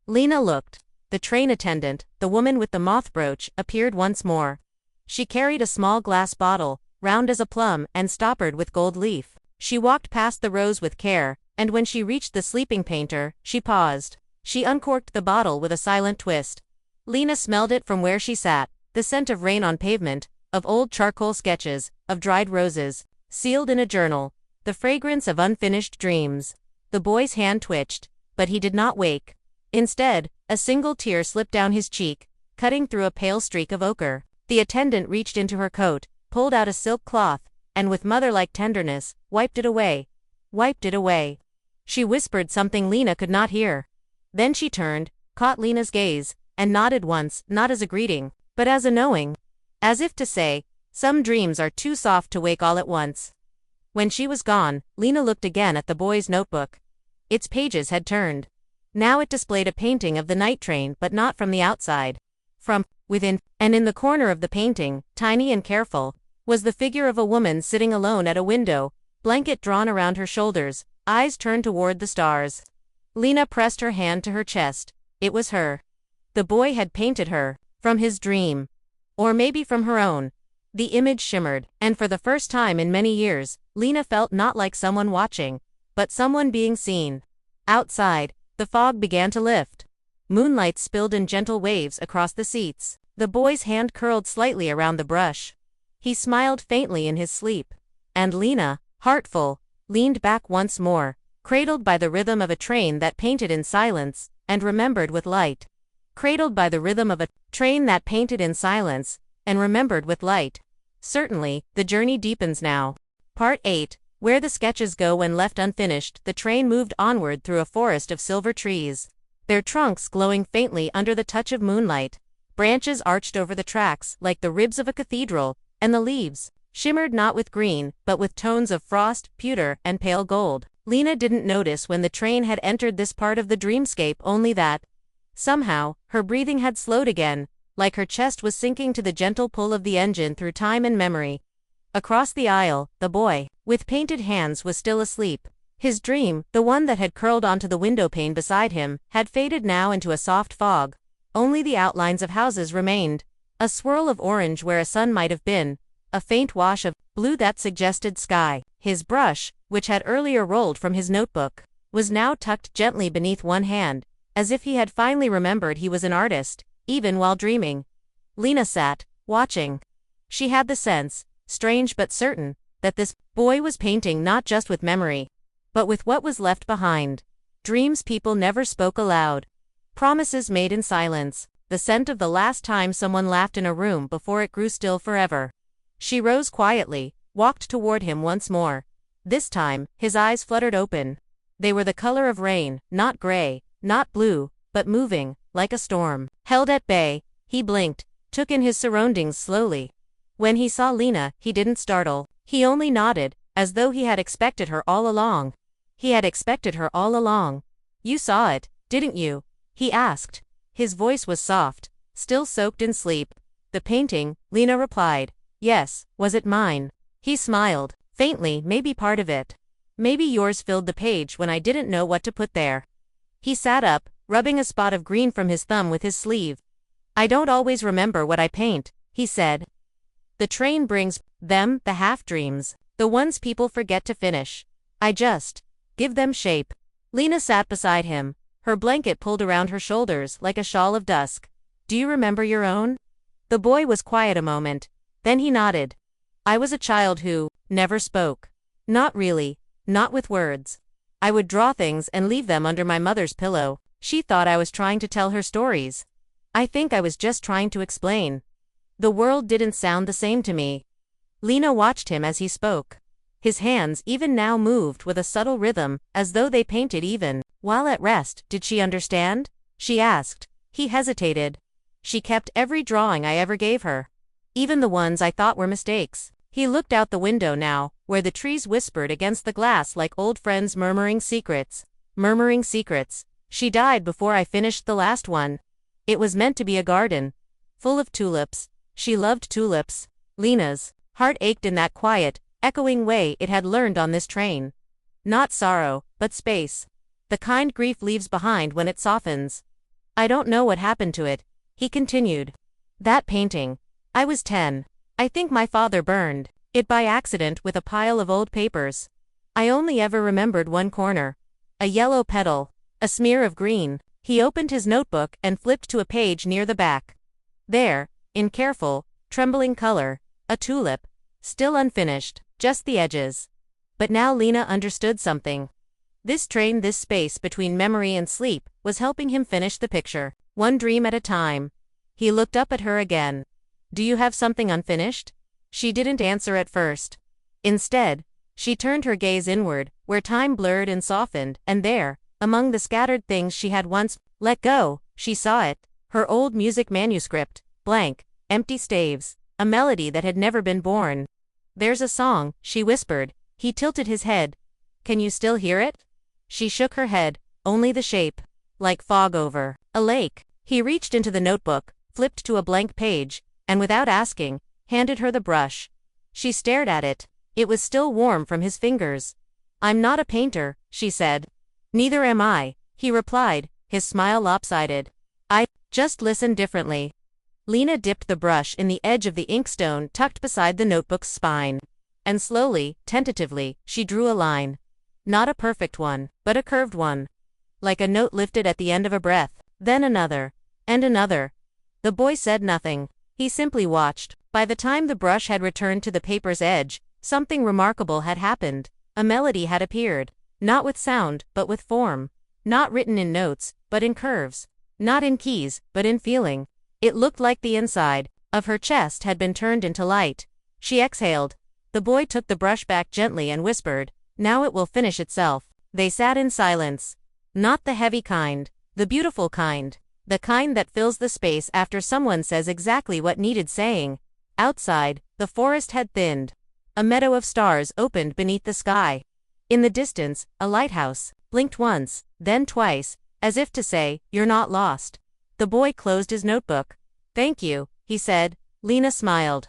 Speaker 1: Lena looked. The train attendant, the woman with the moth brooch, appeared once more. She carried a small glass bottle, round as a plum and stoppered with gold leaf. She walked past the rows with care, and when she reached the sleeping painter, she paused. She uncorked the bottle with a silent twist. Lena smelled it from where she sat, the scent of rain on pavement, of old charcoal sketches, of dried roses, sealed in a journal, the fragrance of unfinished dreams. The boy's hand twitched, but he did not wake. Instead, a single tear slipped down his cheek, cutting through a pale streak of ochre. The attendant reached into her coat, pulled out a silk cloth, and with mother-like tenderness, wiped it away. Wiped it away. She whispered something Lena could not hear. Then she turned, caught Lena's gaze, and nodded once, not as a greeting, but as a knowing. As if to say, some dreams are too soft to wake all at once. When she was gone, Lena looked again at the boy's notebook. Its pages had turned. Now it displayed a painting of the night train, but not from the outside. From within, and in the corner of the painting, tiny and careful, was the figure of a woman sitting alone at a window, blanket drawn around her shoulders, eyes turned toward the stars. Lena pressed her hand to her chest. It was her. The boy had painted her, from his dream. Or maybe from her own. The image shimmered, and for the first time in many years, Lena felt not like someone watching, but someone being seen. Outside, the fog began to lift. Moonlight spilled in gentle waves across the seats. The boy's hand curled slightly around the brush. He smiled faintly in his sleep. And Lena, heartful, leaned back once more, cradled by the rhythm of a train that painted in silence, and remembered with light. Cradled by the rhythm of a train that painted in silence, and remembered with light. Certainly, the journey deepens now. Part 8, where the sketches go when left unfinished. The train moved onward through a forest of silver trees, their trunks glowing faintly under the touch of moonlight. Branches arched over the tracks like the ribs of a cathedral, and the leaves shimmered not with green, but with tones of frost, pewter, and pale gold. Lena didn't notice when the train had entered this part of the dreamscape, only that, somehow, her breathing had slowed again, like her chest was sinking to the gentle pull of the engine through time and memory. Across the aisle, the boy, with painted hands, was still asleep. His dream, the one that had curled onto the windowpane beside him, had faded now into a soft fog. Only the outlines of houses remained. A swirl of orange where a sun might have been, a faint wash of blue that suggested sky. His brush, which had earlier rolled from his notebook, was now tucked gently beneath one hand, as if he had finally remembered he was an artist, even while dreaming. Lena sat, watching. She had the sense, strange but certain, that this boy was painting not just with memory, but with what was left behind. Dreams people never spoke aloud. Promises made in silence, the scent of the last time someone laughed in a room before it grew still forever. She rose quietly, walked toward him once more. This time, his eyes fluttered open. They were the color of rain, not gray, not blue, but moving, like a storm. Held at bay, he blinked, took in his surroundings slowly. When he saw Lena, he didn't startle. He only nodded, as though he had expected her all along. He had expected her all along. You saw it, didn't you? He asked. His voice was soft, still soaked in sleep. The painting, Lena replied. Yes, was it mine? He smiled, faintly, maybe part of it. Maybe yours filled the page when I didn't know what to put there. He sat up, rubbing a spot of green from his thumb with his sleeve. I don't always remember what I paint, he said. The train brings them, the half-dreams, the ones people forget to finish. I just give them shape. Lena sat beside him, her blanket pulled around her shoulders like a shawl of dusk. Do you remember your own? The boy was quiet a moment. Then he nodded. I was a child who never spoke. Not really, not with words. I would draw things and leave them under my mother's pillow. She thought I was trying to tell her stories. I think I was just trying to explain. The world didn't sound the same to me. Lena watched him as he spoke. His hands even now moved with a subtle rhythm, as though they painted even while at rest. Did she understand? She asked. He hesitated. She kept every drawing I ever gave her. Even the ones I thought were mistakes. He looked out the window now, where the trees whispered against the glass like old friends murmuring secrets. Murmuring secrets. She died before I finished the last one. It was meant to be a garden. Full of tulips. She loved tulips. Lena's Heart ached in that quiet, echoing way it had learned on this train. Not sorrow, but space. The kind grief leaves behind when it softens. I don't know what happened to it, he continued. That painting. I was 10. I think my father burned it by accident with a pile of old papers. I only ever remembered one corner. A yellow petal. A smear of green. He opened his notebook and flipped to a page near the back. There, in careful, trembling color, a tulip. Still unfinished, just the edges. But now Lena understood something. This train, this space between memory and sleep, was helping him finish the picture, one dream at a time. He looked up at her again. Do you have something unfinished? She didn't answer at first. Instead, she turned her gaze inward, where time blurred and softened, and there, among the scattered things she had once let go, she saw it, her old music manuscript, blank, empty staves, a melody that had never been born. There's a song, she whispered. He tilted his head. Can you still hear it? She shook her head, only the shape. Like fog over a lake. He reached into the notebook, flipped to a blank page, and without asking, handed her the brush. She stared at it. It was still warm from his fingers. I'm not a painter, she said. Neither am I, he replied, his smile lopsided. I just listen differently. Lena dipped the brush in the edge of the inkstone tucked beside the notebook's spine. And slowly, tentatively, she drew a line. Not a perfect one, but a curved one. Like a note lifted at the end of a breath, then another, and another. The boy said nothing. He simply watched. By the time the brush had returned to the paper's edge, something remarkable had happened. A melody had appeared. Not with sound, but with form. Not written in notes, but in curves. Not in keys, but in feeling. It looked like the inside of her chest had been turned into light. She exhaled. The boy took the brush back gently and whispered, now it will finish itself. They sat in silence. Not the heavy kind, the beautiful kind. The kind that fills the space after someone says exactly what needed saying. Outside, the forest had thinned. A meadow of stars opened beneath the sky. In the distance, a lighthouse blinked once, then twice, as if to say, you're not lost. The boy closed his notebook. Thank you, he said. Lena smiled.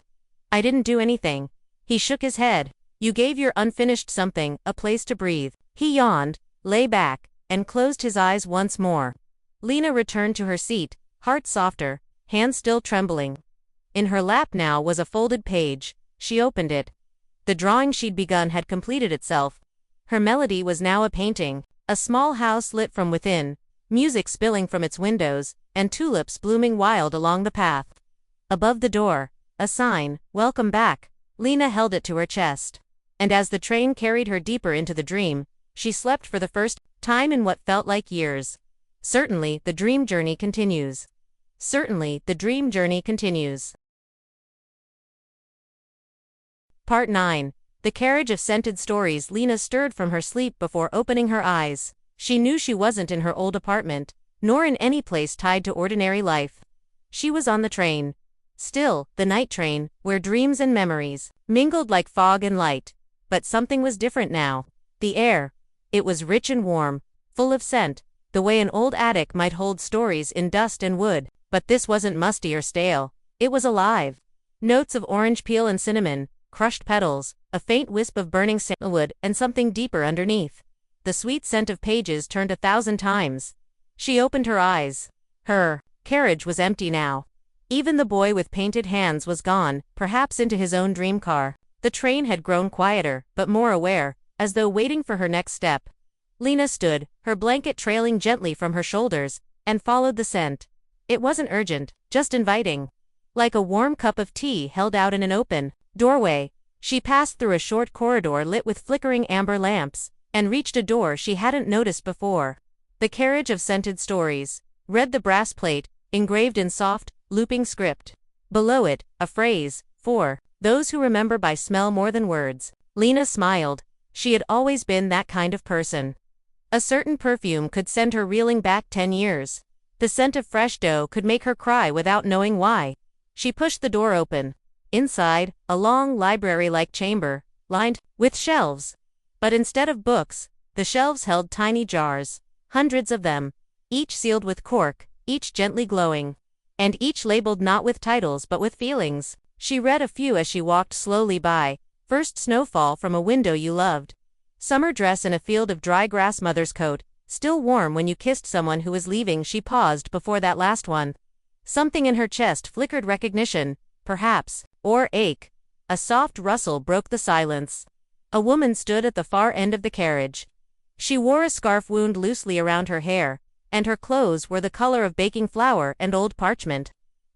Speaker 1: I didn't do anything. He shook his head. You gave your unfinished something a place to breathe. He yawned, lay back, and closed his eyes once more. Lena returned to her seat, heart softer, hands still trembling. In her lap now was a folded page. She opened it. The drawing she'd begun had completed itself. Her melody was now a painting, a small house lit from within, music spilling from its windows, and tulips blooming wild along the path. Above the door, a sign, welcome back. Lena held it to her chest. And as the train carried her deeper into the dream, she slept for the first time in what felt like years. Certainly, the dream journey continues. Certainly, the dream journey continues. Part 9. The carriage of scented stories. Lena stirred from her sleep before opening her eyes. She knew she wasn't in her old apartment, nor in any place tied to ordinary life. She was on the train. Still, the night train, where dreams and memories mingled like fog and light. But something was different now. The air. It was rich and warm, full of scent, the way an old attic might hold stories in dust and wood. But this wasn't musty or stale. It was alive. Notes of orange peel and cinnamon, crushed petals, a faint wisp of burning sandalwood, and something deeper underneath. The sweet scent of pages turned 1,000 times. She opened her eyes. Her carriage was empty now. Even the boy with painted hands was gone, perhaps into his own dream car. The train had grown quieter, but more aware, as though waiting for her next step. Lena stood, her blanket trailing gently from her shoulders, and followed the scent. It wasn't urgent, just inviting. Like a warm cup of tea held out in an open doorway, she passed through a short corridor lit with flickering amber lamps, and reached a door she hadn't noticed before. The carriage of scented stories, read the brass plate, engraved in soft, looping script. Below it, a phrase, for those who remember by smell more than words. Lena smiled. She had always been that kind of person. A certain perfume could send her reeling back 10 years. The scent of fresh dough could make her cry without knowing why. She pushed the door open. Inside, a long library-like chamber, lined with shelves. But instead of books, the shelves held tiny jars. Hundreds of them. Each sealed with cork, each gently glowing. And each labeled not with titles but with feelings. She read a few as she walked slowly by. First snowfall from a window you loved. Summer dress in a field of dry grass, mother's coat, still warm when you kissed someone who was leaving. She paused before that last one. Something in her chest flickered, recognition, perhaps, or ache. A soft rustle broke the silence. A woman stood at the far end of the carriage. She wore a scarf wound loosely around her hair, and her clothes were the color of baking flour and old parchment.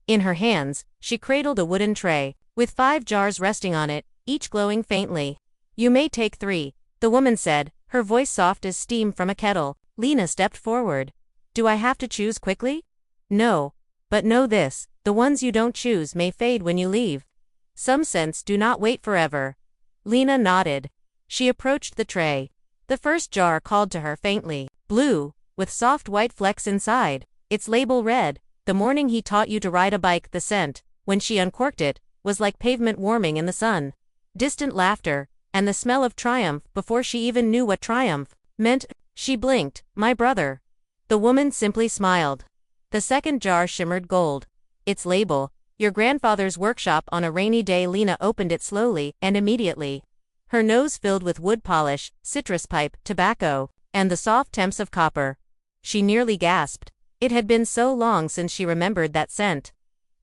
Speaker 1: In her hands, she cradled a wooden tray, with 5 jars resting on it, each glowing faintly. You may take 3, the woman said, her voice soft as steam from a kettle. Lena stepped forward. Do I have to choose quickly? No. But know this, the ones you don't choose may fade when you leave. Some scents do not wait forever. Lena nodded. She approached the tray. The first jar called to her faintly. Blue, with soft white flecks inside. Its label read, "The morning he taught you to ride a bike." The scent, when she uncorked it, was like pavement warming in the sun. Distant laughter, and the smell of triumph before she even knew what triumph meant. She blinked. My brother. The woman simply smiled. The second jar shimmered gold. Its label, your grandfather's workshop on a rainy day. Lena opened it slowly, and immediately. Her nose filled with wood polish, citrus pipe, tobacco, and the soft temps of copper. She nearly gasped. It had been so long since she remembered that scent.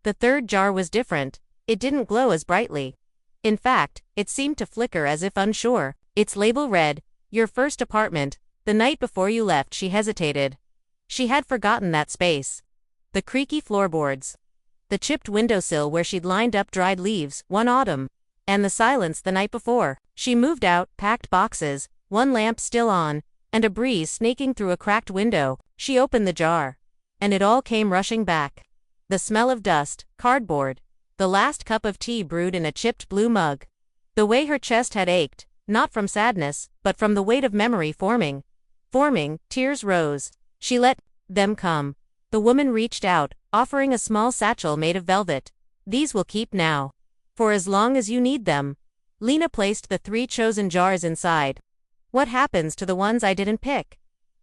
Speaker 1: The third jar was different. It didn't glow as brightly. In fact, it seemed to flicker as if unsure. Its label read, your first apartment. The night before you left. She hesitated. She had forgotten that space. The creaky floorboards. The chipped windowsill where she'd lined up dried leaves one autumn. And the silence the night before. She moved out, packed boxes, one lamp still on, and a breeze snaking through a cracked window. She opened the jar. And it all came rushing back. The smell of dust, cardboard. The last cup of tea brewed in a chipped blue mug. The way her chest had ached, not from sadness, but from the weight of memory forming. Tears rose. She let them come. The woman reached out, offering a small satchel made of velvet. These will keep now. For as long as you need them. Lena placed the 3 chosen jars inside. What happens to the ones I didn't pick?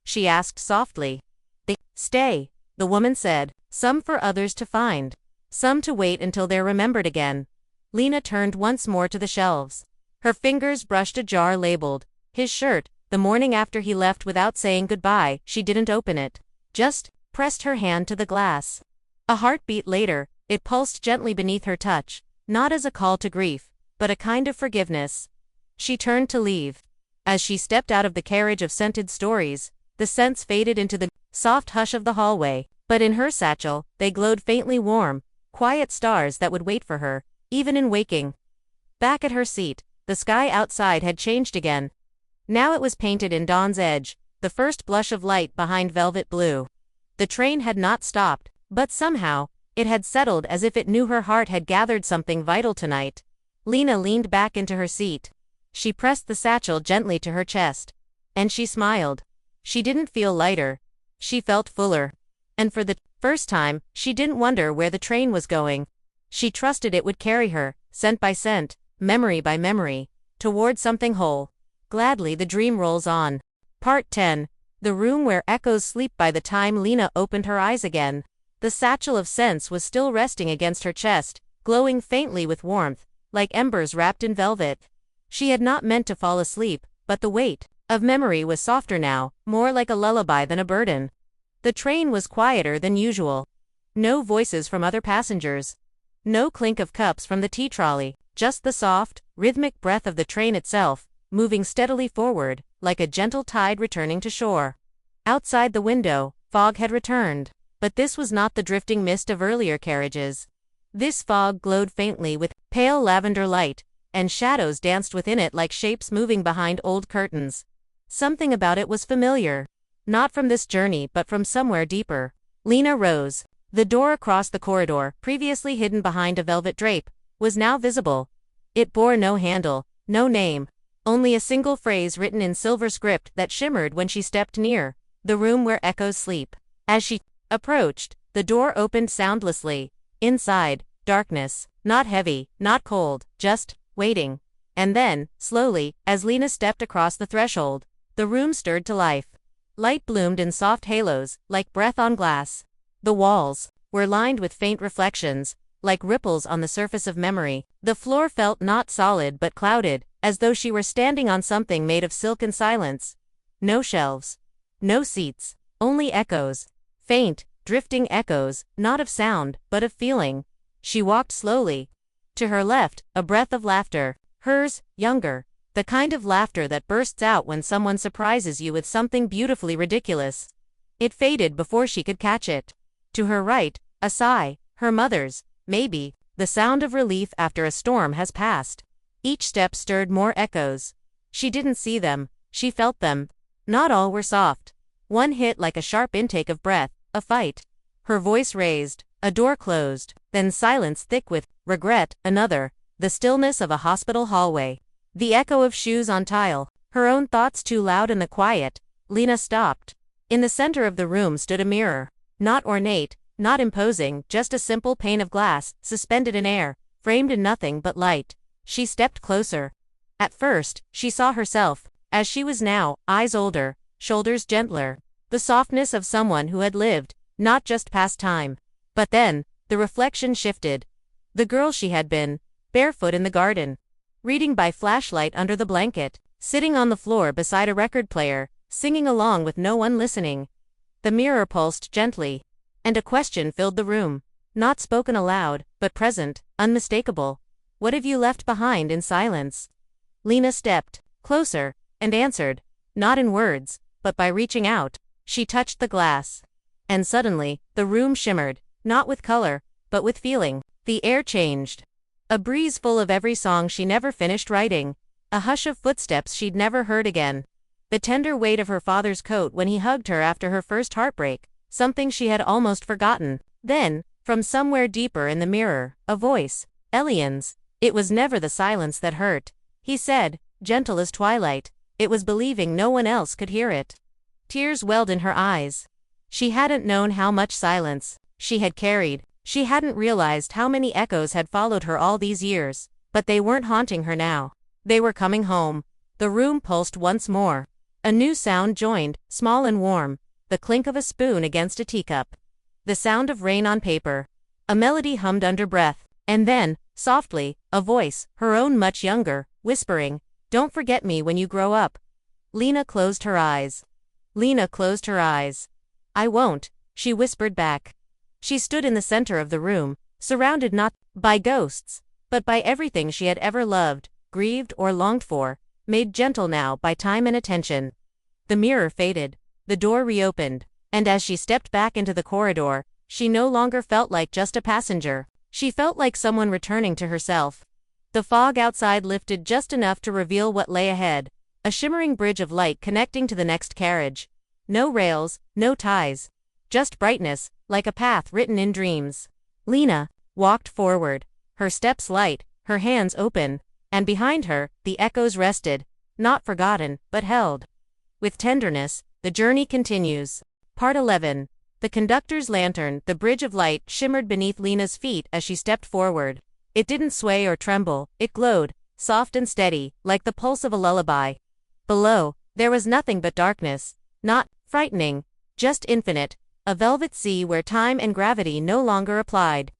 Speaker 1: She asked softly. They stay, the woman said. Some for others to find. Some to wait until they're remembered again. Lena turned once more to the shelves. Her fingers brushed a jar labeled, his shirt, the morning after he left without saying goodbye. She didn't open it. Just pressed her hand to the glass. A heartbeat later, it pulsed gently beneath her touch, not as a call to grief, but a kind of forgiveness. She turned to leave. As she stepped out of the carriage of scented stories, the scents faded into the soft hush of the hallway, but in her satchel, they glowed faintly warm, quiet stars that would wait for her, even in waking. Back at her seat, the sky outside had changed again. Now it was painted in dawn's edge, the first blush of light behind velvet blue. The train had not stopped, but somehow, it had settled as if it knew her heart had gathered something vital tonight. Lena leaned back into her seat. She pressed the satchel gently to her chest. And she smiled. She didn't feel lighter. She felt fuller. And for the first time, she didn't wonder where the train was going. She trusted it would carry her, scent by scent, memory by memory, toward something whole. Gladly the dream rolls on. Part 10. The room where echoes sleep. By the time Lena opened her eyes again, the satchel of scents was still resting against her chest, glowing faintly with warmth, like embers wrapped in velvet. She had not meant to fall asleep, but the weight of memory was softer now, more like a lullaby than a burden. The train was quieter than usual. No voices from other passengers. No clink of cups from the tea trolley, just the soft, rhythmic breath of the train itself, moving steadily forward, like a gentle tide returning to shore. Outside the window, fog had returned. But this was not the drifting mist of earlier carriages. This fog glowed faintly with pale lavender light, and shadows danced within it like shapes moving behind old curtains. Something about it was familiar. Not from this journey but from somewhere deeper. Lena rose. The door across the corridor, previously hidden behind a velvet drape, was now visible. It bore no handle, no name. Only a single phrase written in silver script that shimmered when she stepped near. The room where echoes sleep. As she approached, the door opened soundlessly. Inside, darkness, not heavy, not cold, just waiting. And then, slowly, as Lena stepped across the threshold, the room stirred to life. Light bloomed in soft halos, like breath on glass. The walls were lined with faint reflections, like ripples on the surface of memory. The floor felt not solid but clouded, as though she were standing on something made of silk and silence. No shelves. No seats. Only echoes. Faint, drifting echoes, not of sound, but of feeling. She walked slowly. To her left, a breath of laughter. Hers, younger. The kind of laughter that bursts out when someone surprises you with something beautifully ridiculous. It faded before she could catch it. To her right, a sigh. Her mother's, maybe, the sound of relief after a storm has passed. Each step stirred more echoes. She didn't see them, she felt them. Not all were soft. One hit like a sharp intake of breath, a fight. Her voice raised, a door closed, then silence thick with regret, another, the stillness of a hospital hallway. The echo of shoes on tile, her own thoughts too loud in the quiet. Lena stopped. In the center of the room stood a mirror. Not ornate, not imposing, just a simple pane of glass, suspended in air, framed in nothing but light. She stepped closer. At first, she saw herself, as she was now, eyes older, shoulders gentler, the softness of someone who had lived, not just past time. But then, the reflection shifted. The girl she had been, barefoot in the garden, reading by flashlight under the blanket, sitting on the floor beside a record player, singing along with no one listening. The mirror pulsed gently, and a question filled the room, not spoken aloud, but present, unmistakable. What have you left behind in silence? Lena stepped closer, and answered, not in words, but by reaching out. She touched the glass. And suddenly, the room shimmered, not with color, but with feeling. The air changed. A breeze full of every song she never finished writing. A hush of footsteps she'd never heard again. The tender weight of her father's coat when he hugged her after her first heartbreak, something she had almost forgotten. Then, from somewhere deeper in the mirror, a voice. Elian's. It was never the silence that hurt, he said, gentle as twilight. It was believing no one else could hear it. Tears welled in her eyes. She hadn't known how much silence she had carried. She hadn't realized how many echoes had followed her all these years. But they weren't haunting her now. They were coming home. The room pulsed once more. A new sound joined, small and warm. The clink of a spoon against a teacup. The sound of rain on paper. A melody hummed under breath. And then, softly, a voice, her own much younger, whispering, "Don't forget me when you grow up." Lena closed her eyes. Lena closed her eyes. "I won't," she whispered back. She stood in the center of the room, surrounded not by ghosts, but by everything she had ever loved, grieved or longed for, made gentle now by time and attention. The mirror faded. The door reopened. And as she stepped back into the corridor, she no longer felt like just a passenger. She felt like someone returning to herself. The fog outside lifted just enough to reveal what lay ahead. A shimmering bridge of light connecting to the next carriage. No rails, no ties. Just brightness, like a path written in dreams. Lena walked forward, her steps light, her hands open, and behind her, the echoes rested, not forgotten, but held. With tenderness, the journey continues. Part 11. The conductor's lantern, the bridge of light, shimmered beneath Lena's feet as she stepped forward. It didn't sway or tremble, it glowed, soft and steady, like the pulse of a lullaby. Below, there was nothing but darkness. Not frightening, just infinite, a velvet sea where time and gravity no longer applied.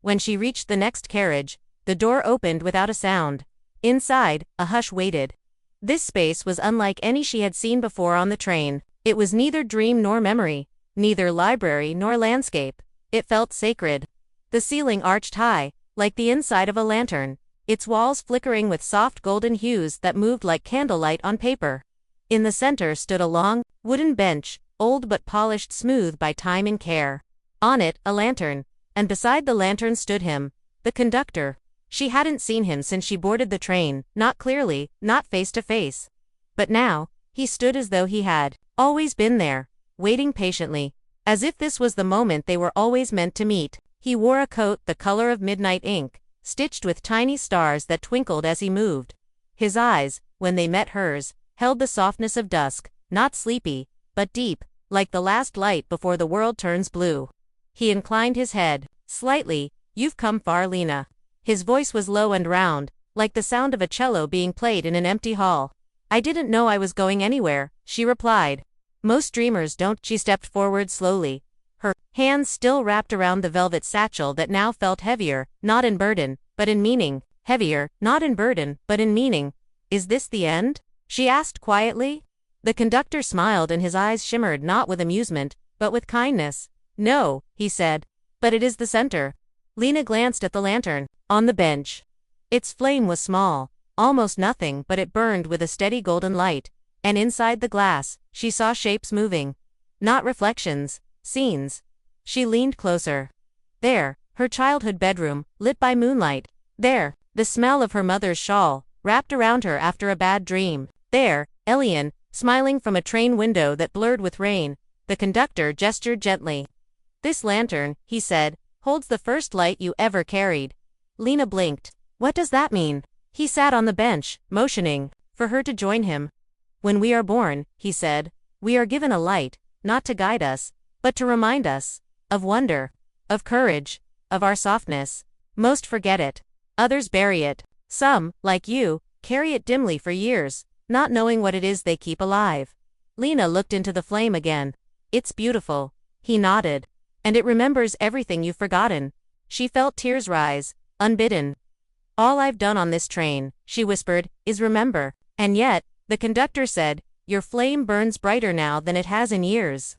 Speaker 1: When she reached the next carriage, the door opened without a sound. Inside, a hush waited. This space was unlike any she had seen before on the train. It was neither dream nor memory, neither library nor landscape. It felt sacred. The ceiling arched high, like the inside of a lantern, its walls flickering with soft golden hues that moved like candlelight on paper. In the center stood a long, wooden bench, old but polished smooth by time and care. On it, a lantern, and beside the lantern stood him, the conductor. She hadn't seen him since she boarded the train, not clearly, not face to face. But now, he stood as though he had always been there, waiting patiently, as if this was the moment they were always meant to meet. He wore a coat the color of midnight ink, stitched with tiny stars that twinkled as he moved. His eyes, when they met hers, held the softness of dusk, not sleepy, but deep, like the last light before the world turns blue. He inclined his head, slightly. "You've come far, Lena." His voice was low and round, like the sound of a cello being played in an empty hall. "I didn't know I was going anywhere," she replied. "Most dreamers don't." She stepped forward slowly, her hands still wrapped around the velvet satchel that now felt heavier, not in burden, but in meaning. Heavier, not in burden, but in meaning. Is this the end? She asked quietly. The conductor smiled and his eyes shimmered not with amusement, but with kindness. No, he said. But it is the center. Lena glanced at the lantern, on the bench. Its flame was small, almost nothing, but it burned with a steady golden light, and inside the glass, she saw shapes moving. Not reflections, scenes. She leaned closer. There, her childhood bedroom, lit by moonlight. There, the smell of her mother's shawl, wrapped around her after a bad dream. There, Elian, smiling from a train window that blurred with rain. The conductor gestured gently. This lantern, he said, holds the first light you ever carried. Lena blinked. What does that mean? He sat on the bench, motioning for her to join him. When we are born, he said, we are given a light, not to guide us, but to remind us of wonder, of courage, of our softness. Most forget it. Others bury it. Some, like you, carry it dimly for years, not knowing what it is they keep alive. Lena looked into the flame again. It's beautiful. He nodded. And it remembers everything you've forgotten. She felt tears rise, unbidden. All I've done on this train, she whispered, is remember. And yet, the conductor said, your flame burns brighter now than it has in years.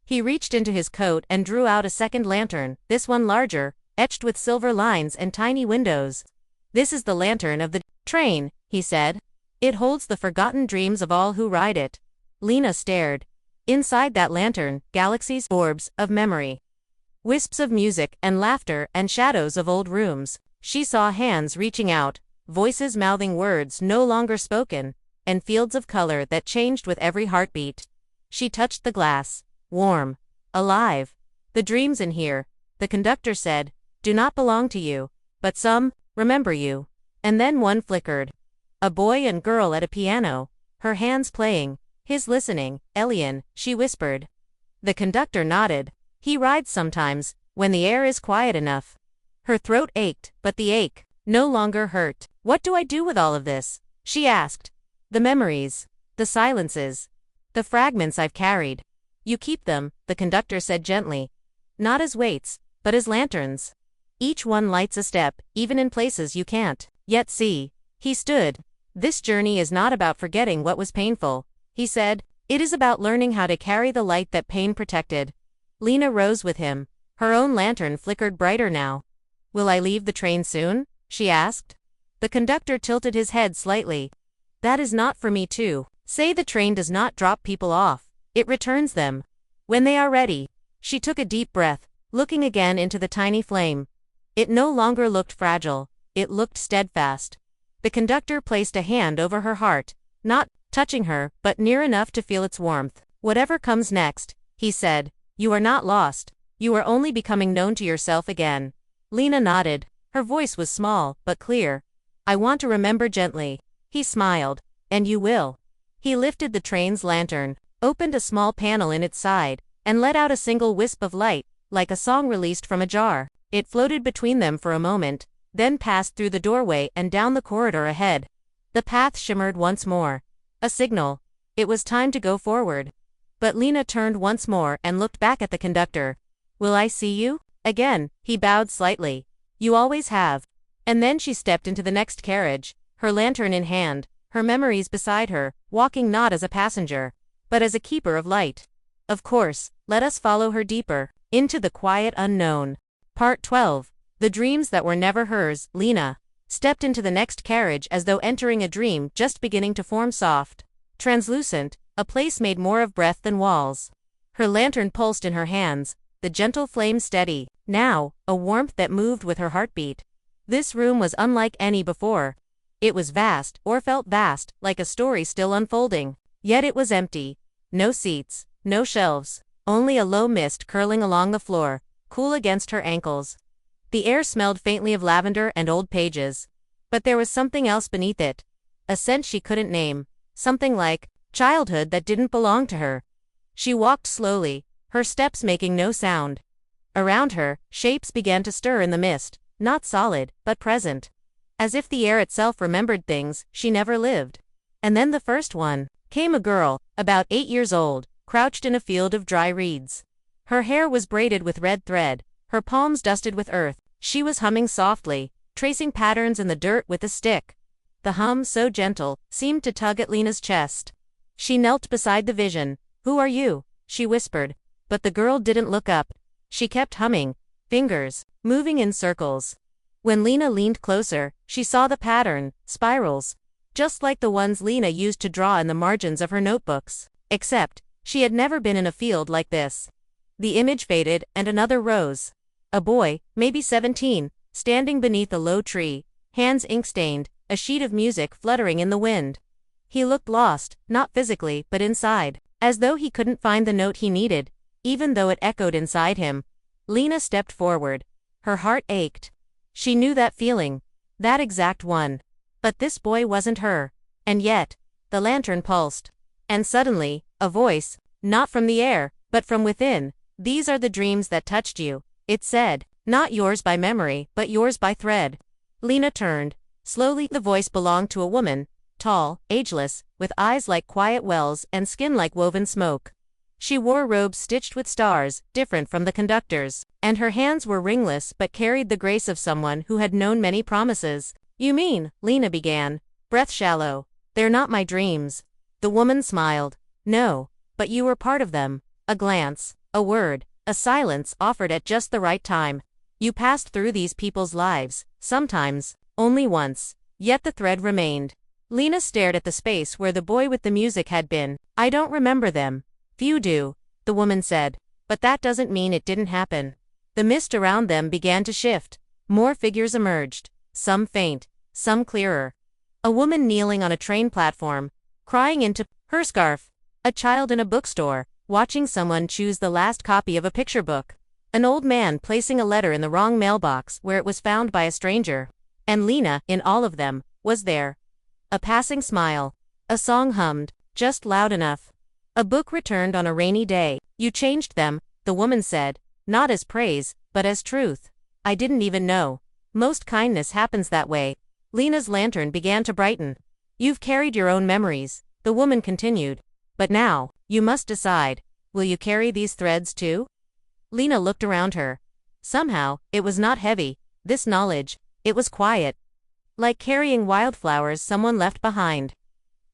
Speaker 1: He reached into his coat and drew out a second lantern, this one larger, etched with silver lines and tiny windows. This is the lantern of the train, he said. It holds the forgotten dreams of all who ride it. Lena stared. Inside that lantern, galaxies, orbs, of memory. Wisps of music and laughter and shadows of old rooms. She saw hands reaching out, voices mouthing words no longer spoken, and fields of color that changed with every heartbeat. She touched the glass. Warm. Alive. The dreams in here, the conductor said, do not belong to you, but some remember you. And then one flickered. A boy and girl at a piano, her hands playing, his listening. Elian, she whispered. The conductor nodded. He rides sometimes, when the air is quiet enough. Her throat ached, but the ache no longer hurt. What do I do with all of this? She asked. The memories. The silences. The fragments I've carried. You keep them, the conductor said gently. Not as weights, but as lanterns. Each one lights a step, even in places you can't yet see. He stood. This journey is not about forgetting what was painful, he said. It is about learning how to carry the light that pain protected. Lena rose with him. Her own lantern flickered brighter now. Will I leave the train soon? She asked. The conductor tilted his head slightly. That is not for me too. Say the train does not drop people off. It returns them. When they are ready. She took a deep breath, looking again into the tiny flame. It no longer looked fragile. It looked steadfast. The conductor placed a hand over her heart, not touching her, but near enough to feel its warmth. Whatever comes next, he said, you are not lost. You are only becoming known to yourself again. Lena nodded. Her voice was small, but clear. I want to remember gently. He smiled. And you will. He lifted the train's lantern, opened a small panel in its side, and let out a single wisp of light, like a song released from a jar. It floated between them for a moment, then passed through the doorway and down the corridor ahead. The path shimmered once more. A signal. It was time to go forward. But Lena turned once more and looked back at the conductor. Will I see you? Again, he bowed slightly. You always have. And then she stepped into the next carriage, her lantern in hand, her memories beside her, walking not as a passenger, but as a keeper of light. Of course, let us follow her deeper, into the quiet unknown. Part 12. The dreams that were never hers. Lena stepped into the next carriage as though entering a dream just beginning to form, soft, translucent, a place made more of breath than walls. Her lantern pulsed in her hands, the gentle flame steady, now, a warmth that moved with her heartbeat. This room was unlike any before. It was vast, or felt vast, like a story still unfolding. Yet it was empty. No seats, no shelves, only a low mist curling along the floor, cool against her ankles. The air smelled faintly of lavender and old pages. But there was something else beneath it. A scent she couldn't name. Something like childhood that didn't belong to her. She walked slowly, her steps making no sound. Around her, shapes began to stir in the mist, not solid, but present. As if the air itself remembered things she never lived. And then the first one. Came a girl, about 8 years old, crouched in a field of dry reeds. Her hair was braided with red thread, her palms dusted with earth. She was humming softly, tracing patterns in the dirt with a stick. The hum, so gentle, seemed to tug at Lena's chest. She knelt beside the vision. "Who are you?" she whispered. But the girl didn't look up. She kept humming, fingers moving in circles. When Lena leaned closer, she saw the pattern, spirals, just like the ones Lena used to draw in the margins of her notebooks. Except, she had never been in a field like this. The image faded, and another rose. A boy, maybe 17, standing beneath a low tree, hands ink-stained, a sheet of music fluttering in the wind. He looked lost, not physically, but inside, as though he couldn't find the note he needed, even though it echoed inside him. Lena stepped forward. Her heart ached. She knew that feeling. That exact one. But this boy wasn't her. And yet, the lantern pulsed. And suddenly, a voice, not from the air, but from within. "These are the dreams that touched you," it said. "Not yours by memory, but yours by thread." Lena turned. Slowly, the voice belonged to a woman, tall, ageless, with eyes like quiet wells and skin like woven smoke. She wore robes stitched with stars, different from the conductor's, and her hands were ringless but carried the grace of someone who had known many promises. "You mean," Lena began, breath shallow, "they're not my dreams." The woman smiled. "No, but you were part of them." A glance, a word, a silence offered at just the right time. "You passed through these people's lives, sometimes, only once." Yet the thread remained. Lena stared at the space where the boy with the music had been. "I don't remember them." "Few do," the woman said. "But that doesn't mean it didn't happen." The mist around them began to shift. More figures emerged, some faint, some clearer. A woman kneeling on a train platform, crying into her scarf. A child in a bookstore, watching someone choose the last copy of a picture book. An old man placing a letter in the wrong mailbox where it was found by a stranger. And Lena, in all of them, was there. A passing smile. A song hummed, just loud enough. A book returned on a rainy day. "You changed them," the woman said, not as praise, but as truth. "I didn't even know. Most kindness happens that way." Lena's lantern began to brighten. "You've carried your own memories," the woman continued. "But now, you must decide. Will you carry these threads too?" Lena looked around her. Somehow, it was not heavy, this knowledge. It was quiet. Like carrying wildflowers someone left behind.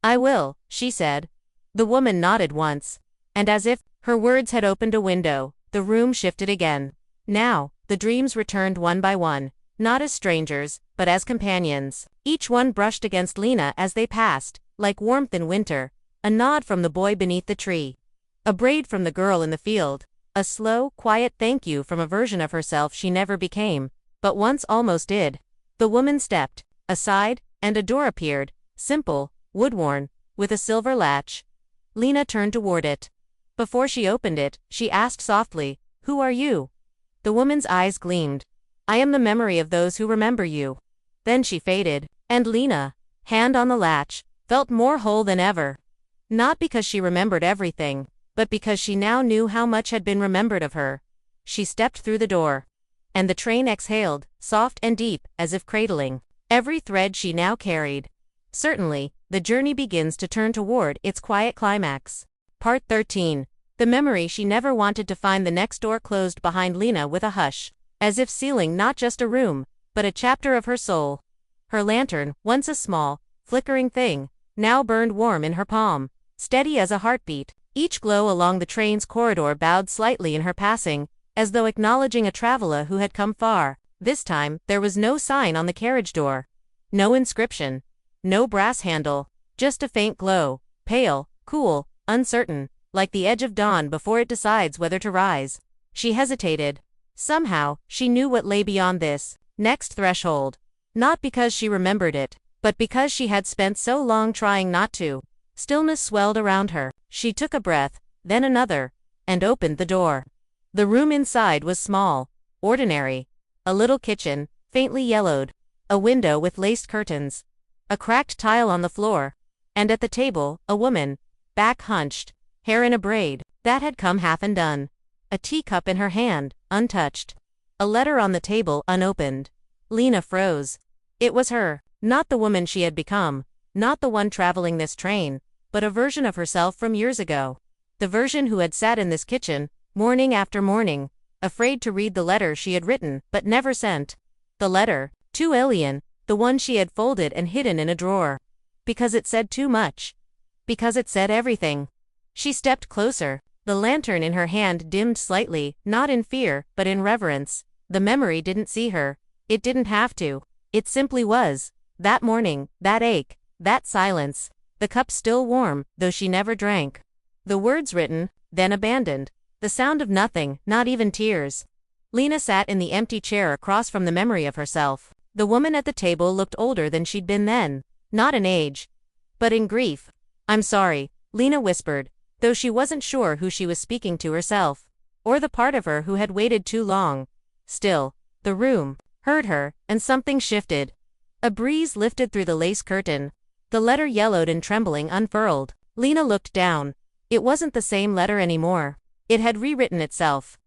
Speaker 1: "I will," she said. The woman nodded once. And as if her words had opened a window, the room shifted again. Now, the dreams returned one by one, not as strangers, but as companions. Each one brushed against Lena as they passed, like warmth in winter. A nod from the boy beneath the tree. A braid from the girl in the field. A slow, quiet thank you from a version of herself she never became, but once almost did. The woman stepped aside, and a door appeared, simple, wood-worn, with a silver latch. Lena turned toward it. Before she opened it, she asked softly, "Who are you?" The woman's eyes gleamed. "I am the memory of those who remember you." Then she faded, and Lena, hand on the latch, felt more whole than ever. Not because she remembered everything, but because she now knew how much had been remembered of her. She stepped through the door. And the train exhaled, soft and deep, as if cradling every thread she now carried. Certainly, the journey begins to turn toward its quiet climax. Part 13. The memory she never wanted to find. The next door closed behind Lena with a hush, as if sealing not just a room, but a chapter of her soul. Her lantern, once a small, flickering thing, now burned warm in her palm, steady as a heartbeat. Each glow along the train's corridor bowed slightly in her passing, as though acknowledging a traveler who had come far. This time, there was no sign on the carriage door. No inscription. No brass handle. Just a faint glow, pale, cool, uncertain, like the edge of dawn before it decides whether to rise. She hesitated. Somehow, she knew what lay beyond this next threshold. Not because she remembered it, but because she had spent so long trying not to. Stillness swelled around her. She took a breath, then another, and opened the door. The room inside was small, ordinary. A little kitchen, faintly yellowed. A window with laced curtains. A cracked tile on the floor. And at the table, a woman, back hunched, hair in a braid, that had come half undone. A teacup in her hand, untouched. A letter on the table, unopened. Lena froze. It was her, not the woman she had become, not the one traveling this train, but a version of herself from years ago. The version who had sat in this kitchen, morning after morning, afraid to read the letter she had written but never sent. The letter, to Alien, the one she had folded and hidden in a drawer. Because it said too much. Because it said everything. She stepped closer. The lantern in her hand dimmed slightly, not in fear, but in reverence. The memory didn't see her. It didn't have to. It simply was. That morning, that ache, that silence. The cup still warm, though she never drank. The words written, then abandoned. The sound of nothing, not even tears. Lena sat in the empty chair across from the memory of herself. The woman at the table looked older than she'd been then. Not in age, but in grief. "I'm sorry," Lena whispered, though she wasn't sure who she was speaking to, herself, or the part of her who had waited too long. Still, the room heard her, and something shifted. A breeze lifted through the lace curtain. The letter, yellowed and trembling, unfurled. Lena looked down. It wasn't the same letter anymore. It had rewritten itself.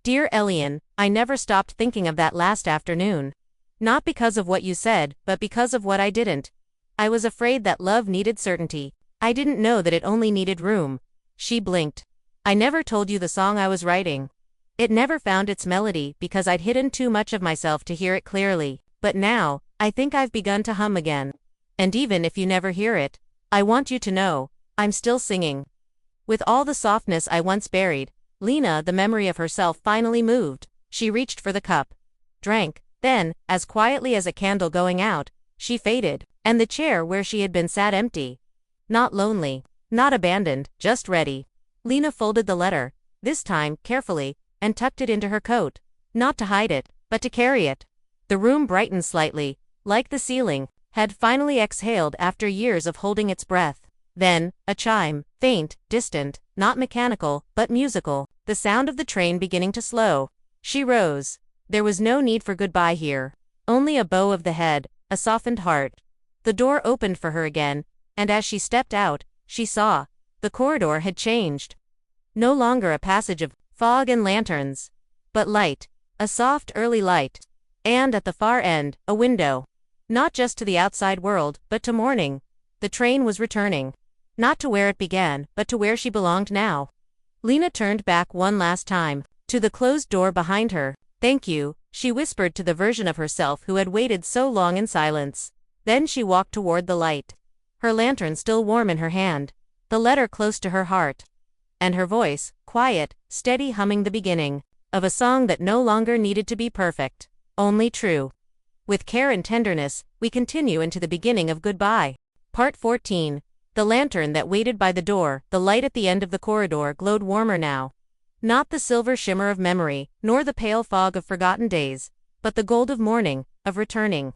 Speaker 1: "Dear Elian, I never stopped thinking of that last afternoon. Not because of what you said, but because of what I didn't. I was afraid that love needed certainty. I didn't know that it only needed room." She blinked. "I never told you the song I was writing. It never found its melody because I'd hidden too much of myself to hear it clearly. But now, I think I've begun to hum again. And even if you never hear it, I want you to know, I'm still singing." With all the softness I once buried, Lena, the memory of herself, finally moved. She reached for the cup. Drank. Then, as quietly as a candle going out, she faded, and the chair where she had been sat empty. Not lonely. Not abandoned, just ready. Lena folded the letter, this time carefully, and tucked it into her coat. Not to hide it, but to carry it. The room brightened slightly, like the ceiling had finally exhaled after years of holding its breath. Then, a chime, faint, distant, not mechanical, but musical, the sound of the train beginning to slow. She rose. There was no need for goodbye here. Only a bow of the head, a softened heart. The door opened for her again, and as she stepped out, she saw. The corridor had changed. No longer a passage of fog and lanterns, but light, a soft early light. And at the far end, a window. Not just to the outside world, but to morning. The train was returning. Not to where it began, but to where she belonged now. Lena turned back one last time, to the closed door behind her. "Thank you," she whispered to the version of herself who had waited so long in silence. Then she walked toward the light. Her lantern still warm in her hand. The letter close to her heart. And her voice, quiet, steady, humming the beginning of a song that no longer needed to be perfect, only true. With care and tenderness, we continue into the beginning of Goodbye. Part 14. The lantern that waited by the door, the light at the end of the corridor, glowed warmer now. Not the silver shimmer of memory, nor the pale fog of forgotten days, but the gold of morning, of returning.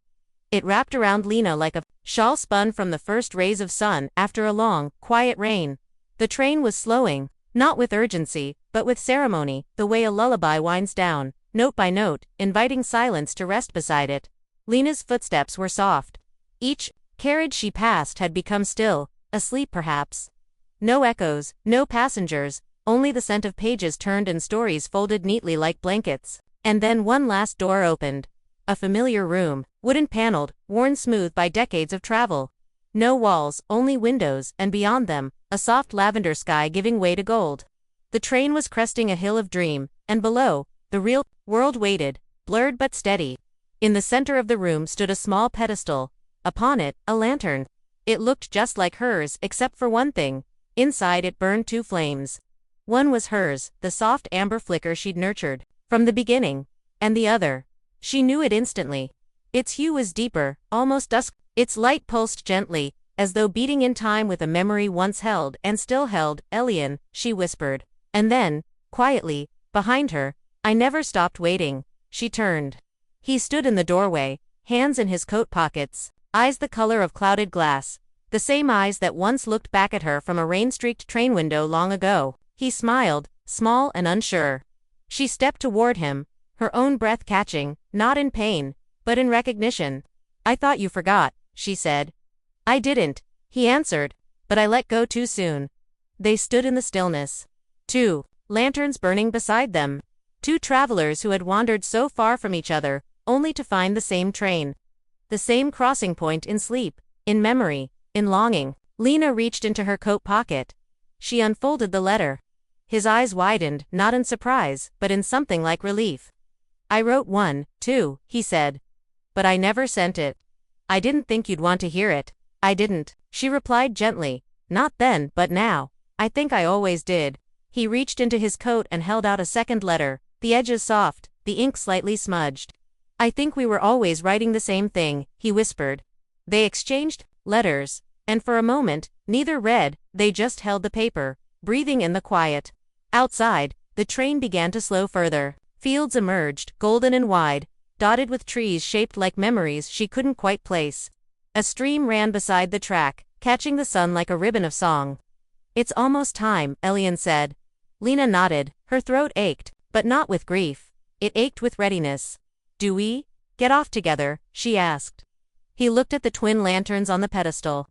Speaker 1: It wrapped around Lena like a shawl spun from the first rays of sun after a long, quiet rain. The train was slowing, not with urgency, but with ceremony, the way a lullaby winds down, note by note, inviting silence to rest beside it. Lena's footsteps were soft. Each carriage she passed had become still, asleep perhaps. No echoes, no passengers, only the scent of pages turned and stories folded neatly like blankets. And then one last door opened. A familiar room, wooden paneled, worn smooth by decades of travel. No walls, only windows, and beyond them, a soft lavender sky giving way to gold. The train was cresting a hill of dream, and below, the real world waited, blurred but steady. In the center of the room stood a small pedestal. Upon it, a lantern. It looked just like hers, except for one thing. Inside it burned two flames. One was hers, the soft amber flicker she'd nurtured from the beginning. And the other. She knew it instantly. Its hue was deeper, almost dusk. Its light pulsed gently, as though beating in time with a memory once held and still held. "Elian," she whispered. And then, quietly, behind her, "I never stopped waiting." She turned. He stood in the doorway, hands in his coat pockets, eyes the color of clouded glass, the same eyes that once looked back at her from a rain-streaked train window long ago. He smiled, small and unsure. She stepped toward him, her own breath catching, not in pain, but in recognition. "I thought you forgot," she said. "I didn't," he answered, "but I let go too soon." They stood in the stillness. Two lanterns burning beside them. Two travelers who had wandered so far from each other, only to find the same train. The same crossing point in sleep, in memory, in longing. Lena reached into her coat pocket. She unfolded the letter. His eyes widened, not in surprise, but in something like relief. I wrote one, too, he said. But I never sent it. I didn't think you'd want to hear it. I didn't, she replied gently. Not then, but now. I think I always did. He reached into his coat and held out a second letter, the edges soft, the ink slightly smudged. I think we were always writing the same thing, he whispered. They exchanged letters, and for a moment, neither read, they just held the paper, breathing in the quiet. Outside, the train began to slow further. Fields emerged, golden and wide, dotted with trees shaped like memories she couldn't quite place. A stream ran beside the track, catching the sun like a ribbon of song. It's almost time, Elian said. Lena nodded, her throat ached, but not with grief. It ached with readiness. Do we get off together? She asked. He looked at the twin lanterns on the pedestal.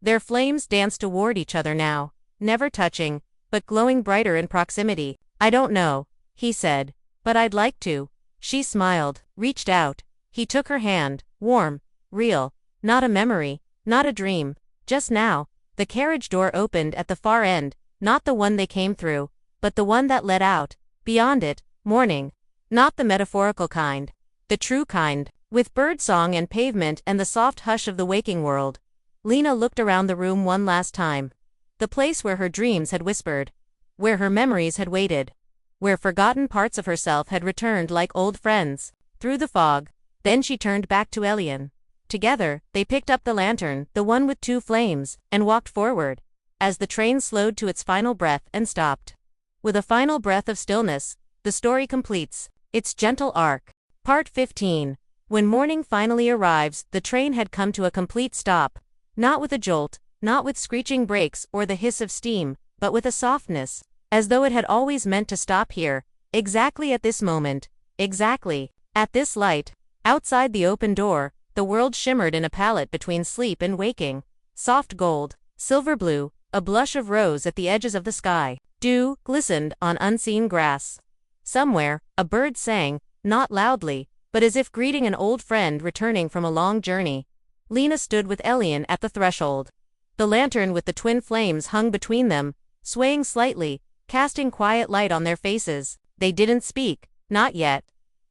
Speaker 1: Their flames danced toward each other now, never touching, but glowing brighter in proximity. I don't know, he said, but I'd like to. She smiled, reached out. He took her hand, warm, real, not a memory, not a dream, just now. The carriage door opened at the far end, not the one they came through, but the one that led out. Beyond it, morning. Not the metaphorical kind. The true kind, with birdsong and pavement and the soft hush of the waking world. Lena looked around the room one last time. The place where her dreams had whispered. Where her memories had waited. Where forgotten parts of herself had returned like old friends. Through the fog. Then she turned back to Elian. Together, they picked up the lantern, the one with two flames, and walked forward. As the train slowed to its final breath and stopped. With a final breath of stillness, the story completes its gentle arc. Part 15. When morning finally arrives, the train had come to a complete stop. Not with a jolt, not with screeching brakes or the hiss of steam, but with a softness, as though it had always meant to stop here, exactly at this moment, exactly, at this light. Outside the open door, the world shimmered in a palette between sleep and waking. Soft gold, silver blue, a blush of rose at the edges of the sky. Dew glistened on unseen grass. Somewhere, a bird sang, not loudly, but as if greeting an old friend returning from a long journey. Lena stood with Elian at the threshold. The lantern with the twin flames hung between them, swaying slightly, casting quiet light on their faces. They didn't speak, not yet.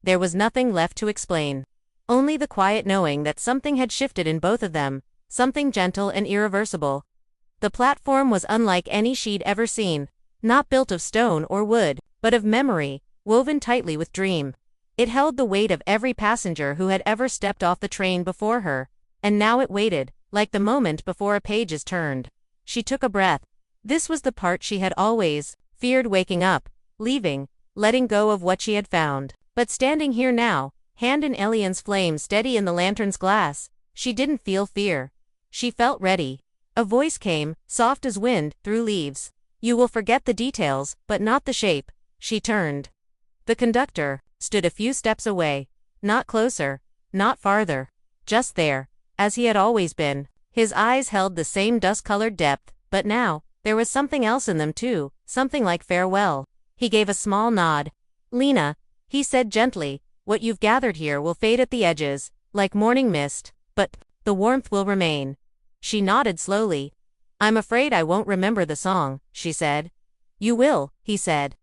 Speaker 1: There was nothing left to explain. Only the quiet knowing that something had shifted in both of them, something gentle and irreversible. The platform was unlike any she'd ever seen, not built of stone or wood, but of memory, woven tightly with dream. It held the weight of every passenger who had ever stepped off the train before her, and now it waited, like the moment before a page is turned. She took a breath. This was the part she had always feared, waking up, leaving, letting go of what she had found. But standing here now, hand in Elian's flame steady in the lantern's glass, she didn't feel fear. She felt ready. A voice came, soft as wind, through leaves. You will forget the details, but not the shape. She turned. The conductor stood a few steps away. Not closer, not farther. Just there, as he had always been. His eyes held the same dust-colored depth, but now, there was something else in them too, something like farewell. He gave a small nod. Lena, he said gently, what you've gathered here will fade at the edges, like morning mist, but the warmth will remain. She nodded slowly. I'm afraid I won't remember the song, she said. You will, he said.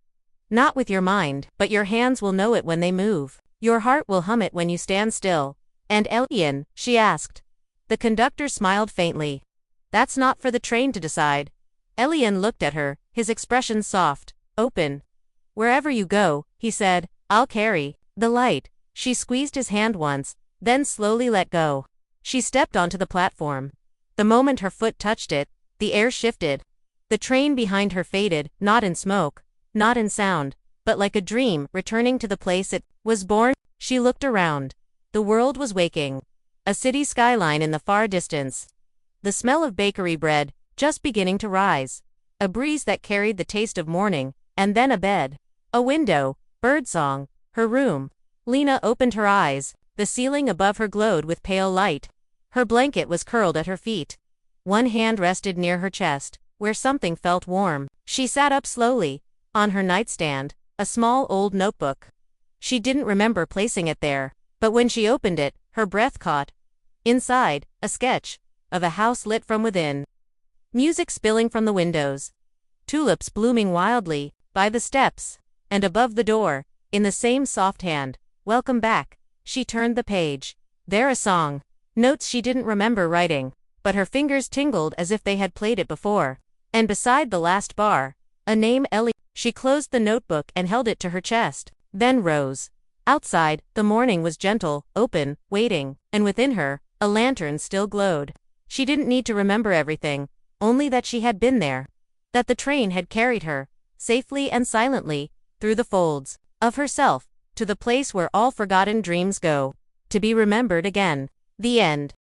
Speaker 1: Not with your mind, but your hands will know it when they move. Your heart will hum it when you stand still. And Elian, she asked. The conductor smiled faintly. That's not for the train to decide. Elian looked at her, his expression soft, open. Wherever you go, he said, I'll carry the light. She squeezed his hand once, then slowly let go. She stepped onto the platform. The moment her foot touched it, the air shifted. The train behind her faded, not in smoke, not in sound, but like a dream returning to the place it was born. She looked around. The world was waking. A city skyline in the far distance. The smell of bakery bread, just beginning to rise. A breeze that carried the taste of morning, and then a bed. A window, birdsong, her room. Lena opened her eyes. The ceiling above her glowed with pale light. Her blanket was curled at her feet. One hand rested near her chest, where something felt warm. She sat up slowly. On her nightstand, a small old notebook. She didn't remember placing it there, but when she opened it, her breath caught. Inside, a sketch of a house lit from within. Music spilling from the windows. Tulips blooming wildly, by the steps, and above the door, in the same soft hand. Welcome back. She turned the page. There a song. Notes she didn't remember writing, but her fingers tingled as if they had played it before. And beside the last bar, a name, Ellie. She closed the notebook and held it to her chest, then rose. Outside, the morning was gentle, open, waiting, and within her, a lantern still glowed. She didn't need to remember everything, only that she had been there. That the train had carried her, safely and silently, through the folds of herself, to the place where all forgotten dreams go, to be remembered again. The end.